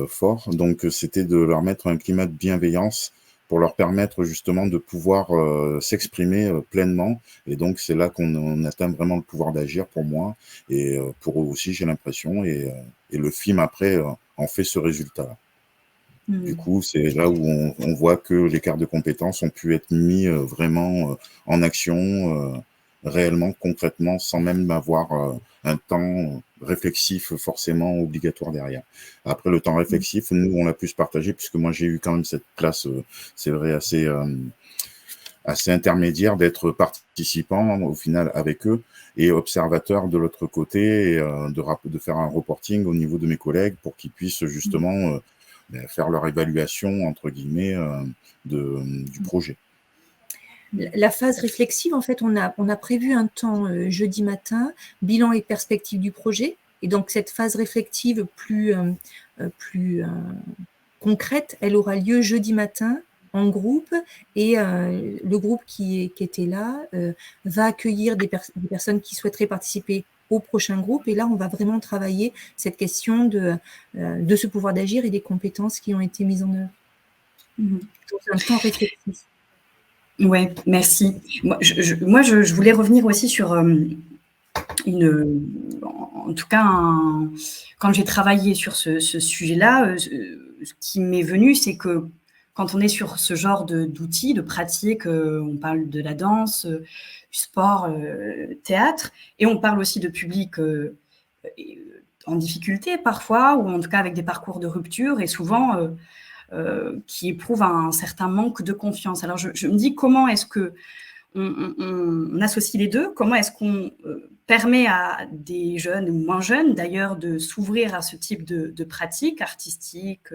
Fort, donc c'était de leur mettre un climat de bienveillance pour leur permettre justement de pouvoir s'exprimer pleinement. Et donc, c'est là qu'on atteint vraiment le pouvoir d'agir pour moi, et pour eux aussi, j'ai l'impression, et le film, après, en fait ce résultat-là. Du coup, c'est là où on voit que les cartes de compétences ont pu être mis vraiment en action, réellement, concrètement, sans même avoir un temps réflexif forcément obligatoire derrière. Après, le temps réflexif, nous, on l'a pu se partager, puisque moi, j'ai eu quand même cette place, c'est vrai, assez intermédiaire, d'être participant au final avec eux et observateur de l'autre côté, et de faire un reporting au niveau de mes collègues pour qu'ils puissent justement faire leur évaluation, entre guillemets, du projet. La phase réflexive, en fait, on a prévu un temps jeudi matin, bilan et perspective du projet. Et donc, cette phase réflexive plus concrète, elle aura lieu jeudi matin en groupe. Et le groupe qui était là va accueillir des personnes qui souhaiteraient participer au prochain groupe. Et là, on va vraiment travailler cette question de ce pouvoir d'agir et des compétences qui ont été mises en œuvre. Donc, un temps réflexif. Oui, merci. Moi, je voulais revenir aussi sur en tout cas, quand j'ai travaillé sur ce sujet-là, ce qui m'est venu, c'est que quand on est sur ce genre d'outils, de pratiques, on parle de la danse, du sport, théâtre, et on parle aussi de publics en difficulté parfois, ou en tout cas avec des parcours de rupture, et souvent qui éprouvent un certain manque de confiance. Alors je me dis, comment est-ce que on associe les deux? Comment est-ce qu'on permet à des jeunes ou moins jeunes d'ailleurs de s'ouvrir à ce type de pratiques artistiques,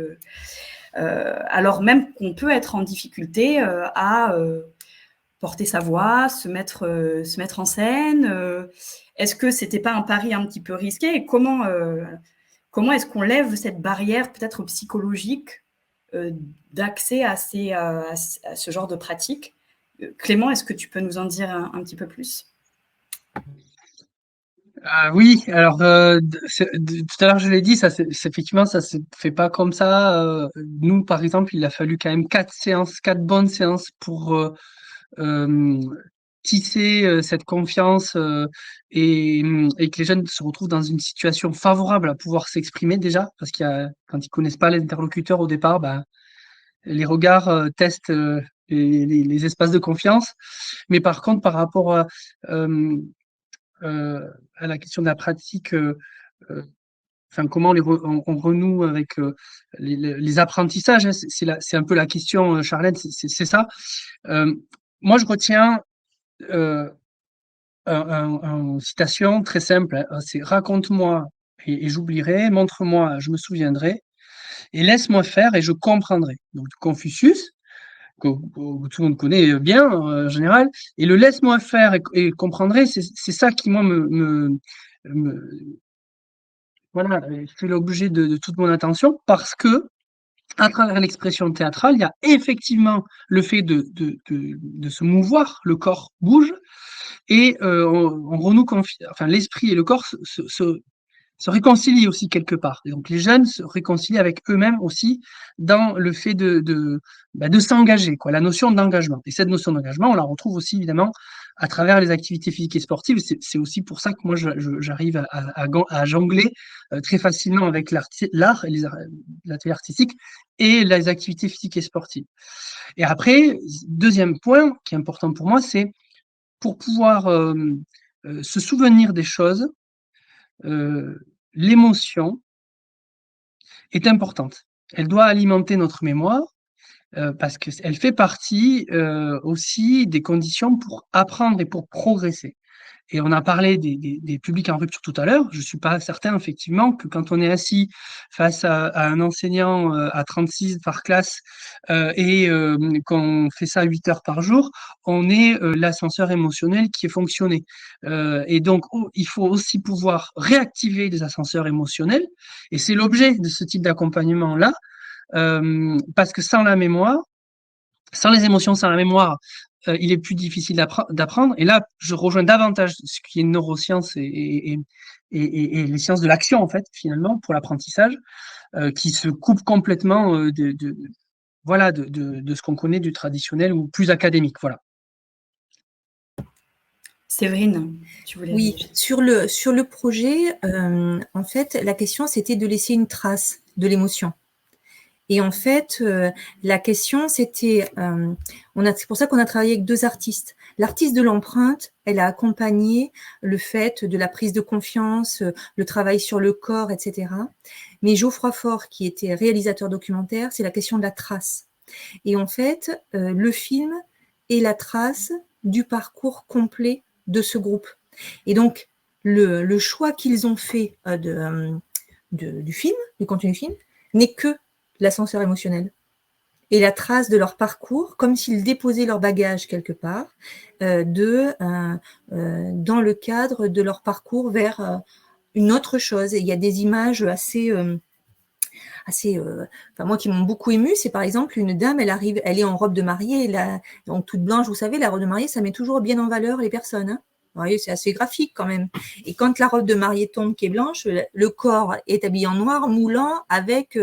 alors même qu'on peut être en difficulté à porter sa voix, se mettre en scène? Est-ce que c'était pas un pari un petit peu risqué? Et comment est-ce qu'on lève cette barrière peut-être psychologique d'accès à ce genre de pratiques? Clément, est-ce que tu peux nous en dire un petit peu plus? Oui, alors tout à l'heure je l'ai dit, effectivement ça se fait pas comme ça. Nous, par exemple, il a fallu quand même 4 bonnes séances pour tisser cette confiance et que les jeunes se retrouvent dans une situation favorable à pouvoir s'exprimer déjà, parce quand ils connaissent pas l'interlocuteur au départ, les regards testent les espaces de confiance. Mais par contre, par rapport à la question de la pratique, comment on renoue avec les apprentissages, hein, c'est un peu la question, Charlène, c'est ça. Moi, je retiens une citation très simple, hein, c'est « Raconte-moi et j'oublierai, montre-moi, je me souviendrai, et laisse-moi faire et je comprendrai ». Donc Confucius, que tout le monde connaît bien en général, et le laisse-moi faire et comprendrai, c'est ça qui, moi, voilà, fait l'objet de toute mon attention, parce que à travers l'expression théâtrale, il y a effectivement le fait de se mouvoir, le corps bouge, et on renoue enfin, l'esprit et le corps se réconcilient aussi quelque part. Et donc les jeunes se réconcilient avec eux-mêmes aussi dans le fait de s'engager, quoi, la notion d'engagement. Et cette notion d'engagement, on la retrouve aussi évidemment à travers les activités physiques et sportives. C'est aussi pour ça que moi j'arrive à jongler très facilement avec l'art et l'atelier artistique et les activités physiques et sportives. Et après, deuxième point qui est important pour moi, c'est pour pouvoir se souvenir des choses, l'émotion est importante. Elle doit alimenter notre mémoire parce qu'elle fait partie aussi des conditions pour apprendre et pour progresser. Et on a parlé des publics en rupture tout à l'heure. Je ne suis pas certain, effectivement, que quand on est assis face à un enseignant à 36 par classe et qu'on fait ça 8 heures par jour, on ait l'ascenseur émotionnel qui est fonctionné. Et donc, il faut aussi pouvoir réactiver des ascenseurs émotionnels. Et c'est l'objet de ce type d'accompagnement-là, parce que sans la mémoire, sans les émotions, sans la mémoire, il est plus difficile d'apprendre. Et là, je rejoins davantage ce qui est neurosciences et les sciences de l'action, en fait, finalement, pour l'apprentissage, qui se coupent complètement voilà, de ce qu'on connaît du traditionnel ou plus académique. Voilà. Séverine, tu voulais Oui, réagir. sur le projet, en fait, la question, c'était de laisser une trace de l'émotion. Et en fait, la question, c'était, c'est pour ça qu'on a travaillé avec 2 artistes. L'artiste de l'empreinte, elle a accompagné le fait de la prise de confiance, le travail sur le corps, etc. Mais Geoffroy Faure, qui était réalisateur documentaire, c'est la question de la trace. Et en fait, le film est la trace du parcours complet de ce groupe. Et donc, le choix qu'ils ont fait du film, du contenu du film, n'est que l'ascenseur émotionnel et la trace de leur parcours, comme s'ils déposaient leur bagage quelque part, dans le cadre de leur parcours vers une autre chose. Et il y a des images assez moi qui m'ont beaucoup émue, c'est par exemple une dame, elle est en robe de mariée, donc toute blanche, vous savez, la robe de mariée, ça met toujours bien en valeur les personnes. Hein. Vous voyez, c'est assez graphique quand même. Et quand la robe de mariée tombe qui est blanche, le corps est habillé en noir, moulant, avec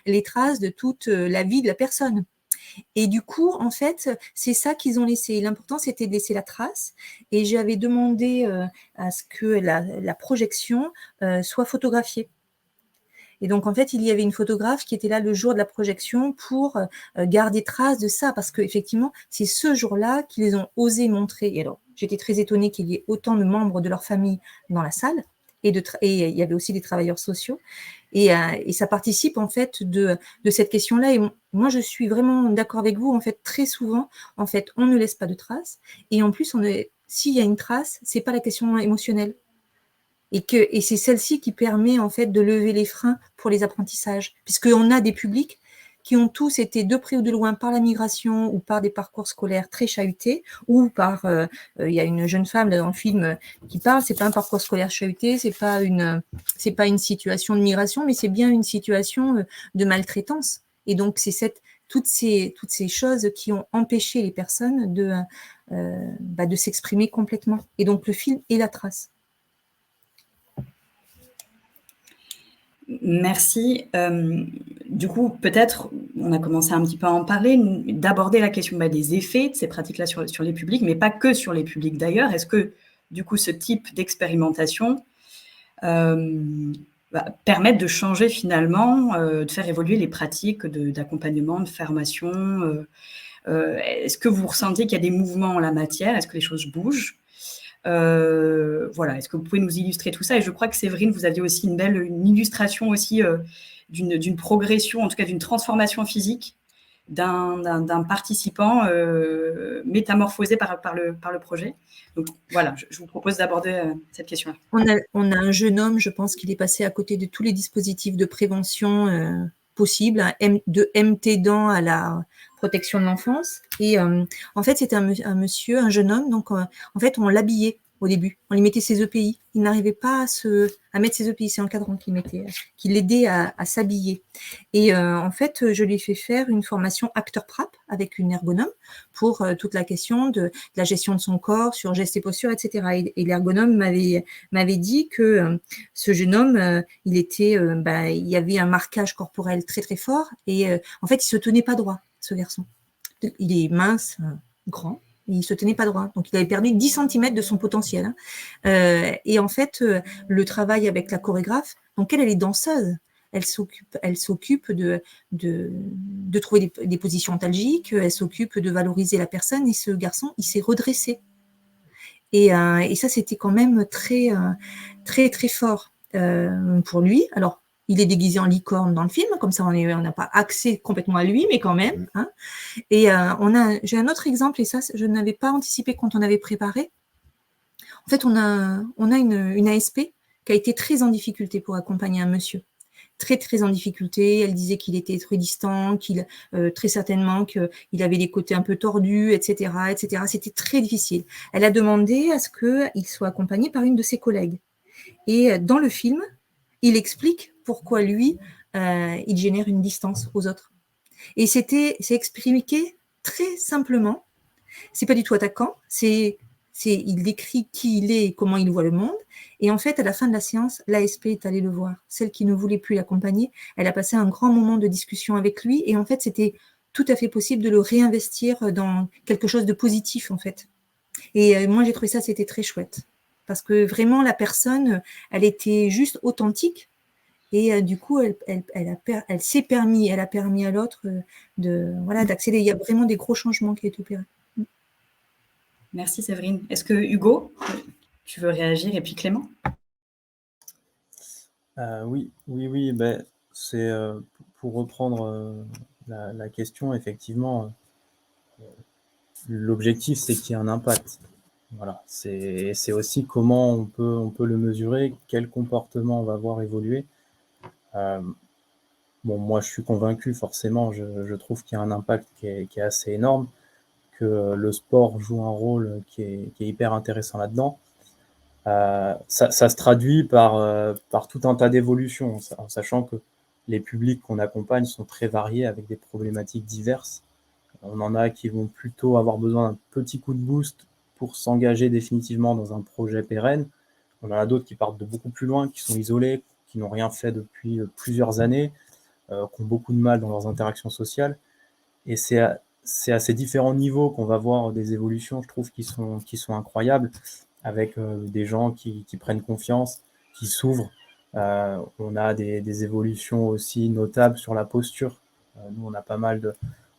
les traces de toute la vie de la personne. Et du coup, en fait, c'est ça qu'ils ont laissé. L'important, c'était de laisser la trace. Et j'avais demandé à ce que la projection soit photographiée. Et donc, en fait, il y avait une photographe qui était là le jour de la projection pour garder trace de ça, parce qu'effectivement, c'est ce jour-là qu'ils ont osé montrer. Et alors, j'étais très étonnée qu'il y ait autant de membres de leur famille dans la salle, et il y avait aussi des travailleurs sociaux. Et ça participe, en fait, de cette question-là. Et moi, je suis vraiment d'accord avec vous. En fait, très souvent, en fait, on ne laisse pas de traces. Et en plus, s'il y a une trace, c'est pas la question émotionnelle. Et c'est celle-ci qui permet en fait de lever les freins pour les apprentissages, puisqu'on a des publics qui ont tous été de près ou de loin par la migration ou par des parcours scolaires très chahutés, ou par il y a une jeune femme là, dans le film qui parle, c'est pas un parcours scolaire chahuté, c'est pas une situation de migration, mais c'est bien une situation de maltraitance. Et donc c'est toutes ces choses qui ont empêché les personnes de s'exprimer complètement. Et donc le film est la trace. Merci. Du coup, peut-être, on a commencé un petit peu à en parler, d'aborder la question des effets de ces pratiques-là sur les publics, mais pas que sur les publics d'ailleurs. Est-ce que, du coup, ce type d'expérimentation permettre de changer finalement, de faire évoluer les pratiques d'accompagnement, de formation est-ce que vous ressentez qu'il y a des mouvements en la matière? Est-ce que les choses bougent? Voilà, est-ce que vous pouvez nous illustrer tout ça? Et je crois que Séverine, vous aviez aussi une illustration aussi d'une progression, en tout cas d'une transformation physique d'un participant métamorphosé par le projet. Donc voilà, je vous propose d'aborder cette question-là. On a un jeune homme, je pense qu'il est passé à côté de tous les dispositifs de prévention possibles, de MT-dents à la protection de l'enfance. Et en fait, c'était un monsieur, un jeune homme, donc en fait, on l'habillait au début. On lui mettait ses EPI. Il n'arrivait pas à mettre ses EPI. C'est l'encadrant qui l'aidait à s'habiller. Et en fait, je lui ai fait faire une formation acteur prap avec une ergonome pour toute la question de la gestion de son corps, sur gestes et postures, etc. Et l'ergonome m'avait dit que ce jeune homme, il y avait un marquage corporel très très fort et en fait, il se tenait pas droit, ce garçon. Il est mince, grand, et il se tenait pas droit. Donc, il avait perdu 10 cm de son potentiel. Et en fait, le travail avec la chorégraphe, donc elle est danseuse. Elle s'occupe de trouver des positions antalgiques, elle s'occupe de valoriser la personne, et ce garçon, il s'est redressé. Et ça, c'était quand même très, très, très fort pour lui. Alors, il est déguisé en licorne dans le film, comme ça on n'a pas accès complètement à lui, mais quand même. Hein. Et j'ai un autre exemple, et ça, je n'avais pas anticipé quand on avait préparé. En fait, on a une ASP qui a été très en difficulté pour accompagner un monsieur. Très, très en difficulté. Elle disait qu'il était très distant, très certainement qu'il avait des côtés un peu tordus, etc., etc. C'était très difficile. Elle a demandé à ce qu'il soit accompagné par une de ses collègues. Et dans le film, il explique pourquoi lui, il génère une distance aux autres. Et c'est expliqué très simplement. C'est pas du tout attaquant. Il décrit qui il est et comment il voit le monde. Et en fait, à la fin de la séance, l'ASP est allée le voir. Celle qui ne voulait plus l'accompagner, elle a passé un grand moment de discussion avec lui. Et en fait, c'était tout à fait possible de le réinvestir dans quelque chose de positif, en fait. Et moi, j'ai trouvé ça, c'était très chouette. Parce que vraiment, la personne, elle était juste authentique. Et du coup, elle a permis à l'autre d'accéder. Il y a vraiment des gros changements qui ont été opérés. Merci Séverine. Est-ce que Hugo, tu veux réagir, et puis Clément? Oui. Ben, c'est pour reprendre la question, effectivement, l'objectif, c'est qu'il y ait un impact. Voilà, c'est aussi comment on peut le mesurer, quel comportement on va voir évoluer. Bon, moi, je suis convaincu, forcément, je trouve qu'il y a un impact qui est assez énorme, que le sport joue un rôle qui est hyper intéressant là-dedans. Ça se traduit par tout un tas d'évolutions, en sachant que les publics qu'on accompagne sont très variés, avec des problématiques diverses. On en a qui vont plutôt avoir besoin d'un petit coup de boost pour s'engager définitivement dans un projet pérenne. On en a d'autres qui partent de beaucoup plus loin, qui sont isolés, qui n'ont rien fait depuis plusieurs années, qui ont beaucoup de mal dans leurs interactions sociales. Et c'est à ces différents niveaux qu'on va voir des évolutions, je trouve, qui sont incroyables, avec des gens qui prennent confiance, qui s'ouvrent. On a des évolutions aussi notables sur la posture. Nous,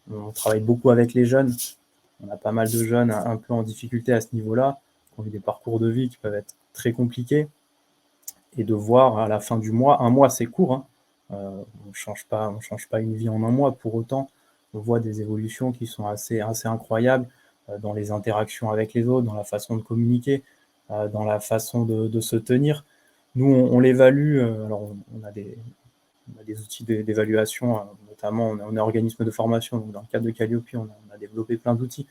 on travaille beaucoup avec les jeunes. On a pas mal de jeunes un peu en difficulté à ce niveau-là, qui ont eu des parcours de vie qui peuvent être très compliqués. Et de voir à la fin du mois, un mois c'est court, hein, on change pas une vie en un mois, pour autant on voit des évolutions qui sont assez incroyables dans les interactions avec les autres, dans la façon de communiquer, dans la façon de se tenir. Nous, on l'évalue, alors on a des outils d'évaluation, notamment on est organisme de formation, donc dans le cadre de Calliope, on a développé plein d'outils.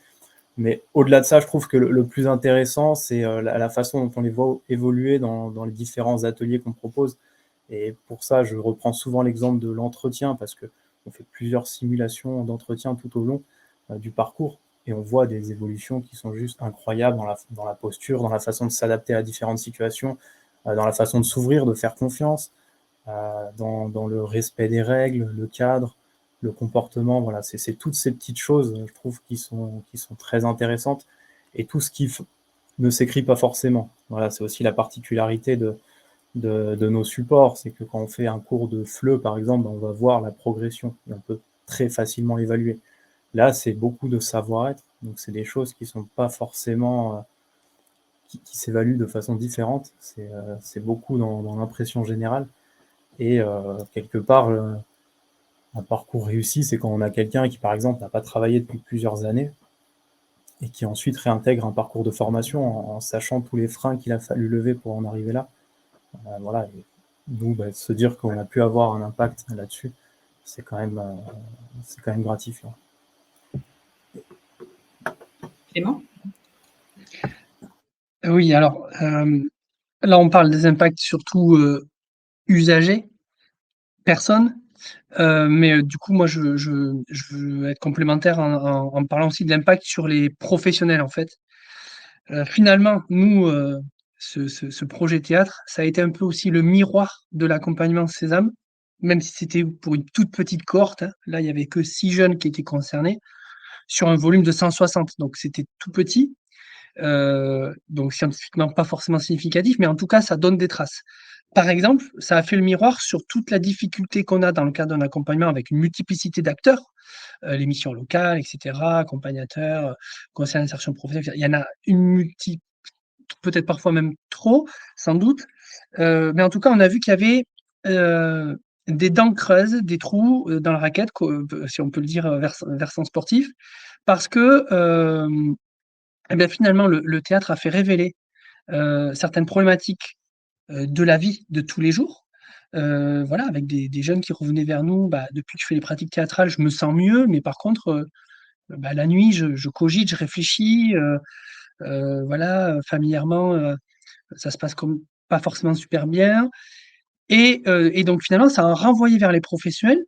Mais au-delà de ça, je trouve que le plus intéressant, c'est la façon dont on les voit évoluer dans les différents ateliers qu'on propose. Et pour ça, je reprends souvent l'exemple de l'entretien, parce qu'on fait plusieurs simulations d'entretien tout au long du parcours, et on voit des évolutions qui sont juste incroyables dans la posture, dans la façon de s'adapter à différentes situations, dans la façon de s'ouvrir, de faire confiance, dans le respect des règles, le cadre, le comportement. Voilà, c'est toutes ces petites choses, je trouve, qui sont très intéressantes, et tout ce qui ne s'écrit pas forcément. Voilà, c'est aussi la particularité de nos supports, c'est que quand on fait un cours de FLE, par exemple, on va voir la progression et on peut très facilement l'évaluer. Là, c'est beaucoup de savoir-être, donc c'est des choses qui sont pas forcément qui s'évaluent de façon différente. C'est beaucoup dans l'impression générale, et quelque part, un parcours réussi, c'est quand on a quelqu'un qui, par exemple, n'a pas travaillé depuis plusieurs années et qui ensuite réintègre un parcours de formation en sachant tous les freins qu'il a fallu lever pour en arriver là. Voilà. Et nous, se dire qu'on a pu avoir un impact là-dessus, c'est quand même gratifiant. Clément ? Oui, alors, là, on parle des impacts surtout, usagers, personnes, mais du coup, moi, je veux être complémentaire en parlant aussi de l'impact sur les professionnels, en fait. Finalement, nous, ce projet théâtre, ça a été un peu aussi le miroir de l'accompagnement Sésame, même si c'était pour une toute petite cohorte, hein. Là, il y avait que 6 jeunes qui étaient concernés sur un volume de 160, donc c'était tout petit. Donc scientifiquement pas forcément significatif, mais en tout cas, ça donne des traces. Par exemple, ça a fait le miroir sur toute la difficulté qu'on a dans le cadre d'un accompagnement avec une multiplicité d'acteurs, les missions locales, et cetera, accompagnateurs, conseils d'insertion professionnelle. Il y en a une multi, peut-être parfois même trop, sans doute. Mais en tout cas, on a vu qu'il y avait, des dents creuses, des trous, dans la raquette, si on peut le dire, versant sportif, parce que, et bien, finalement, le théâtre a fait révéler, certaines problématiques, de la vie de tous les jours. Voilà, avec des jeunes qui revenaient vers nous: «Bah, depuis que je fais les pratiques théâtrales, je me sens mieux, mais par contre, bah, la nuit, je cogite, je réfléchis, voilà, familièrement, ça se passe comme pas forcément super bien». Et donc finalement, ça a renvoyé vers les professionnels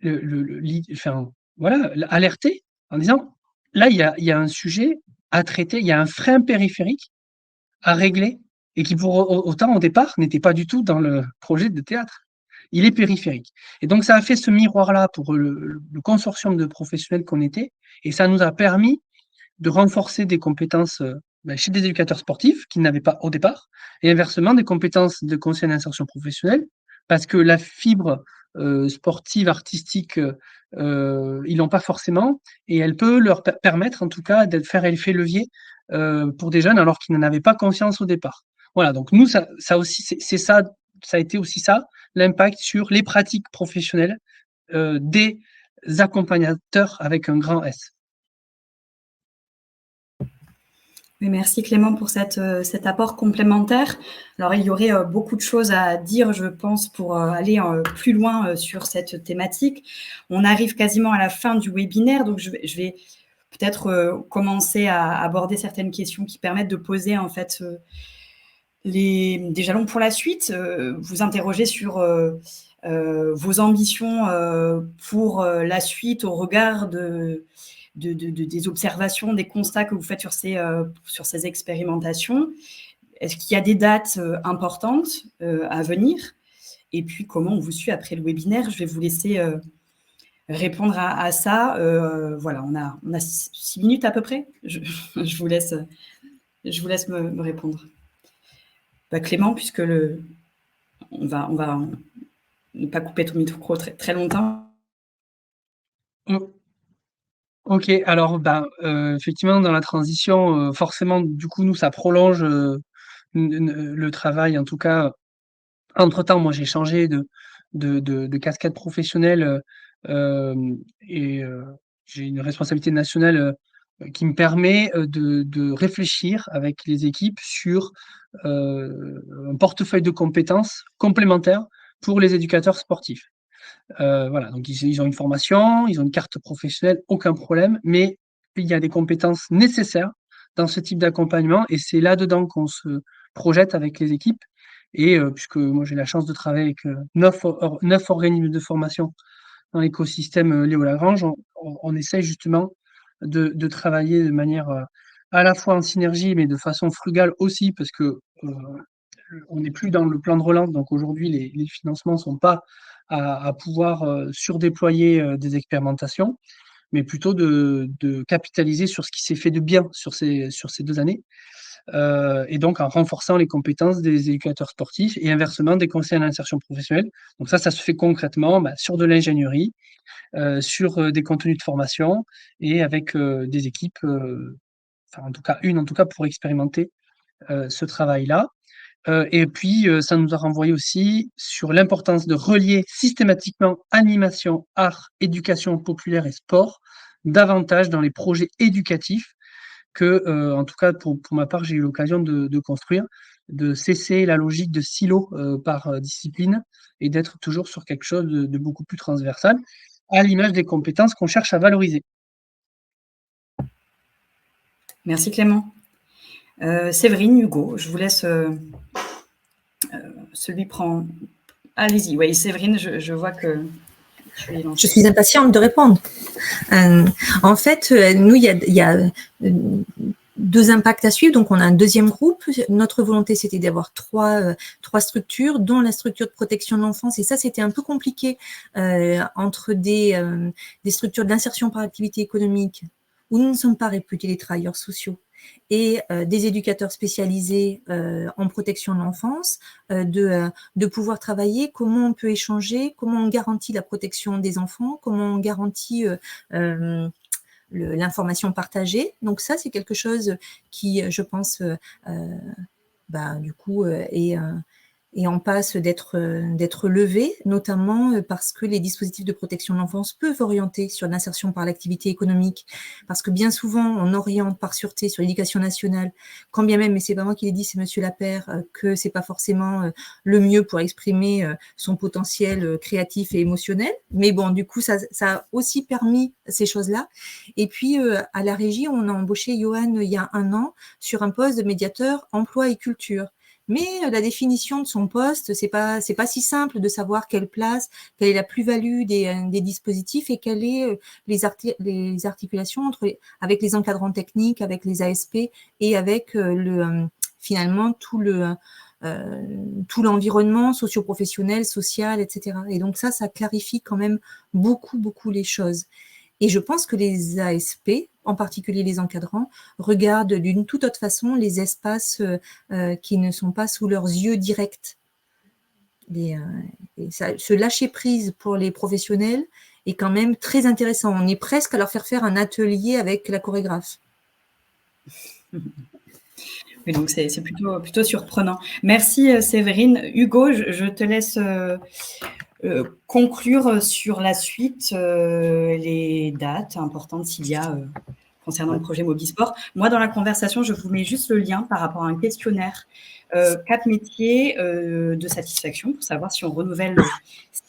enfin, voilà, alerter en disant: «Là, il y a un sujet à traiter, il y a un frein périphérique à régler et qui pour autant au départ n'était pas du tout dans le projet de théâtre. Il est périphérique». Et donc ça a fait ce miroir-là pour le consortium de professionnels qu'on était, et ça nous a permis de renforcer des compétences, chez des éducateurs sportifs qu'ils n'avaient pas au départ, et inversement des compétences de conseil d'insertion professionnelle, parce que la fibre, sportive, artistique, ils l'ont pas forcément, et elle peut leur permettre en tout cas de faire effet levier, pour des jeunes alors qu'ils n'en avaient pas conscience au départ. Voilà, donc nous ça aussi c'est ça, ça a été aussi ça, l'impact sur les pratiques professionnelles, des accompagnateurs avec un grand S. Oui, merci Clément pour cet apport complémentaire. Alors, il y aurait beaucoup de choses à dire, je pense, pour aller plus loin sur cette thématique. On arrive quasiment à la fin du webinaire, donc je vais peut-être commencer à aborder certaines questions qui permettent de poser en fait des jalons pour la suite. Vous interrogez sur vos ambitions pour la suite au regard des observations, des constats que vous faites sur ces expérimentations. Est-ce qu'il y a des dates importantes à venir? Et puis, comment on vous suit après le webinaire? Je vais vous laisser répondre à ça. Voilà, on a 6 minutes à peu près. Je vous laisse me répondre. Bah, Clément, puisque on va ne pas couper ton micro très, très longtemps. OK, alors, ben, effectivement, dans la transition, forcément, du coup, nous, ça prolonge, le travail. En tout cas, entre-temps, moi, j'ai changé de casquette professionnelle, et j'ai une responsabilité nationale, qui me permet, de réfléchir avec les équipes sur, un portefeuille de compétences complémentaires pour les éducateurs sportifs. Voilà, donc ils ont une formation, ils ont une carte professionnelle, aucun problème, mais il y a des compétences nécessaires dans ce type d'accompagnement, et c'est là-dedans qu'on se projette avec les équipes. Et puisque moi j'ai la chance de travailler avec 9 organismes de formation dans l'écosystème, Léo Lagrange, on essaye justement de travailler de manière, à la fois en synergie, mais de façon frugale aussi, parce que, on n'est plus dans le plan de relance, donc aujourd'hui les financements sont pas à pouvoir, surdéployer, des expérimentations, mais plutôt de capitaliser sur ce qui s'est fait de bien sur ces 2 années, et donc en renforçant les compétences des éducateurs sportifs et inversement des conseillers en insertion professionnelle. Donc ça se fait concrètement, bah, sur de l'ingénierie, sur, des contenus de formation, et avec, des équipes, enfin en tout cas une en tout cas pour expérimenter, ce travail-là. Et puis, ça nous a renvoyé aussi sur l'importance de relier systématiquement animation, art, éducation populaire et sport, davantage dans les projets éducatifs que, en tout cas pour ma part, j'ai eu l'occasion de construire, de cesser la logique de silo, par, discipline, et d'être toujours sur quelque chose de beaucoup plus transversal, à l'image des compétences qu'on cherche à valoriser. Merci Clément. Séverine, Hugo, je vous laisse. Celui prend. Allez-y, oui, Séverine, je vois que tu es lancée. Je suis impatiente de répondre. En fait, nous, il y a 2 impacts à suivre. Donc, on a un deuxième groupe. Notre volonté, c'était d'avoir 3 structures, dont la structure de protection de l'enfance. Et ça, c'était un peu compliqué entre des structures d'insertion par activité économique où nous ne sommes pas réputés les travailleurs sociaux et des éducateurs spécialisés en protection de l'enfance, de pouvoir travailler, comment on peut échanger, comment on garantit la protection des enfants, comment on garantit l'information partagée. Donc ça, c'est quelque chose qui, je pense, du coup, est en passe d'être levé, notamment parce que les dispositifs de protection de l'enfance peuvent orienter sur l'insertion par l'activité économique, parce que bien souvent, on oriente par sûreté sur l'éducation nationale, quand bien même, mais c'est pas moi qui l'ai dit, c'est Monsieur Lapère, que c'est pas forcément le mieux pour exprimer son potentiel créatif et émotionnel. Mais bon, du coup, ça a aussi permis ces choses-là. Et puis, à la régie, on a embauché Johan il y a 1 an sur un poste de médiateur emploi et culture. Mais la définition de son poste, c'est pas si simple de savoir quelle est la plus-value des dispositifs et quelles est les articulations avec les encadrants techniques, avec les ASP et avec finalement tout l'environnement socio-professionnel, social, etc. Et donc ça clarifie quand même beaucoup, beaucoup les choses. Et je pense que les ASP, en particulier les encadrants, regardent d'une toute autre façon les espaces qui ne sont pas sous leurs yeux directs. Ce lâcher-prise pour les professionnels est quand même très intéressant. On est presque à leur faire un atelier avec la chorégraphe. Oui, donc c'est plutôt surprenant. Merci Séverine. Hugo, je te laisse conclure sur la suite les dates importantes s'il y a concernant le projet Mobisport. Moi, dans la conversation, je vous mets juste le lien par rapport à un questionnaire 4 métiers de satisfaction pour savoir si on renouvelle le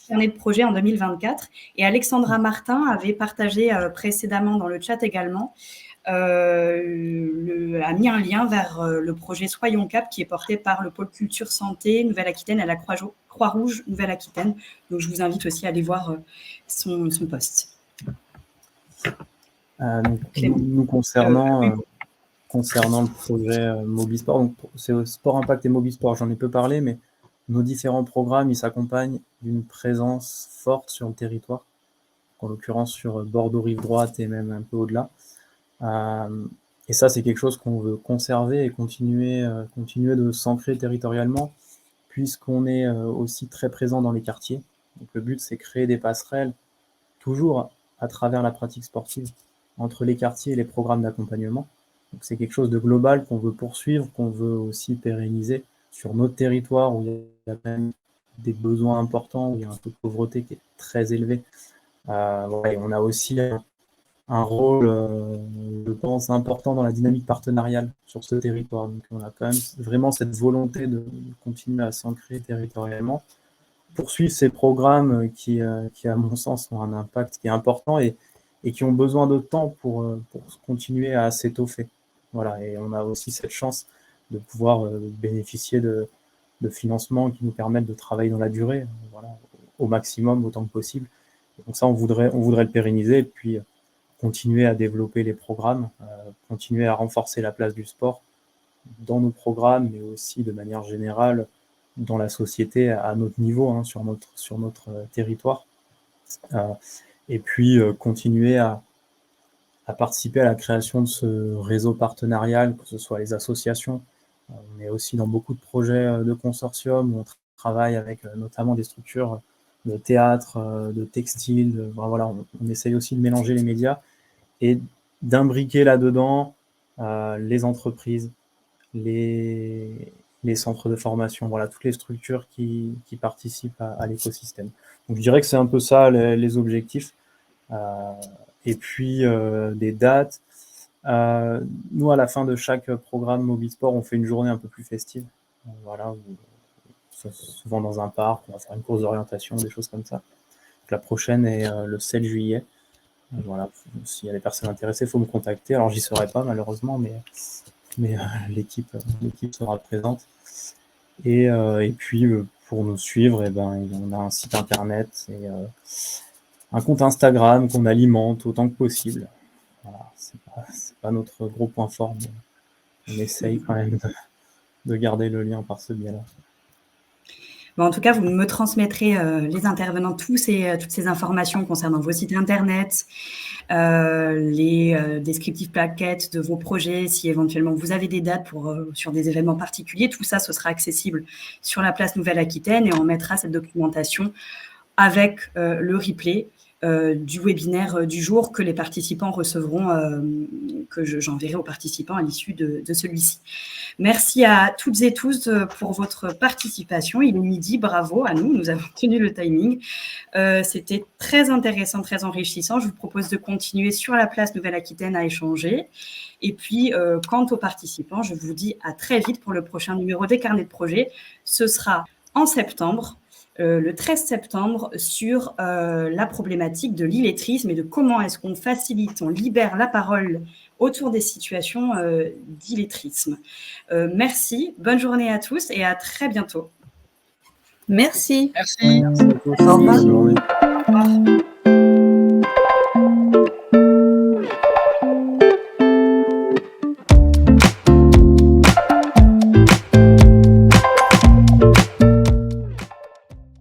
carnet de projet en 2024. Et Alexandra Martin avait partagé précédemment dans le chat également a mis un lien vers le projet Soyons Cap qui est porté par le pôle culture santé Nouvelle-Aquitaine à la Croix-Rouge Nouvelle-Aquitaine. Donc je vous invite aussi à aller voir son post. Nous concernant le projet Mobisport, donc c'est Sport Impact et Mobisport, j'en ai peu parlé, mais nos différents programmes, ils s'accompagnent d'une présence forte sur le territoire, en l'occurrence sur Bordeaux rive droite et même un peu au-delà. Et ça, c'est quelque chose qu'on veut conserver et continuer de s'ancrer territorialement, puisqu'on est aussi très présent dans les quartiers. Donc le but, c'est créer des passerelles, toujours à travers la pratique sportive, entre les quartiers et les programmes d'accompagnement. Donc c'est quelque chose de global qu'on veut poursuivre, qu'on veut aussi pérenniser sur notre territoire où il y a quand même des besoins importants, où il y a un taux de pauvreté qui est très élevé. On a aussi un rôle, je pense, important dans la dynamique partenariale sur ce territoire. Donc on a quand même vraiment cette volonté de continuer à s'ancrer territorialement, poursuivre ces programmes qui, à mon sens, ont un impact qui est important et qui ont besoin de temps pour continuer à s'étoffer. Voilà, et on a aussi cette chance de pouvoir bénéficier de financements qui nous permettent de travailler dans la durée, voilà, au maximum, autant que possible. Et donc ça, on voudrait le pérenniser et puis continuer à développer les programmes, continuer à renforcer la place du sport dans nos programmes, mais aussi de manière générale dans la société à notre niveau, sur notre territoire. Et puis continuer à participer à la création de ce réseau partenarial, que ce soit les associations. On est aussi dans beaucoup de projets de consortium où on travaille avec notamment des structures de théâtre, de textile. Voilà, on essaye aussi de mélanger les médias et d'imbriquer là-dedans les entreprises, les centres de formation, voilà, toutes les structures qui participent à l'écosystème. Donc je dirais que c'est un peu ça les objectifs. Et puis des dates. Nous, à la fin de chaque programme Mobisport, on fait une journée un peu plus festive. Voilà, souvent dans un parc, on va faire une course d'orientation, des choses comme ça. Donc, la prochaine est le 7 juillet. Voilà, s'il y a des personnes intéressées, il faut me contacter. Alors, j'y serai pas, malheureusement, mais mais l'équipe sera présente. Et puis, pour nous suivre, on a un site internet et un compte Instagram qu'on alimente autant que possible. Voilà, c'est pas notre gros point fort, mais on essaye quand même de garder le lien par ce biais-là. Bon, en tout cas, vous me transmettrez, les intervenants, toutes ces informations concernant vos sites internet, les descriptifs plaquettes de vos projets, si éventuellement vous avez des dates sur des événements particuliers. Tout ça, ce sera accessible sur la place Nouvelle-Aquitaine et on mettra cette documentation avec le replay du webinaire du jour que les participants recevront, que j'enverrai aux participants à l'issue de celui-ci. Merci à toutes et tous pour votre participation. Il est midi, bravo à nous avons tenu le timing. C'était très intéressant, très enrichissant. Je vous propose de continuer sur la place Nouvelle-Aquitaine à échanger. Et puis, quant aux participants, je vous dis à très vite pour le prochain numéro des carnets de projet. Ce sera en septembre. Le 13 septembre sur la problématique de l'illettrisme et de comment est-ce qu'on facilite, on libère la parole autour des situations d'illettrisme. Merci, bonne journée à tous et à très bientôt. Merci. Merci. Merci à tous. Au revoir. Bonne journée.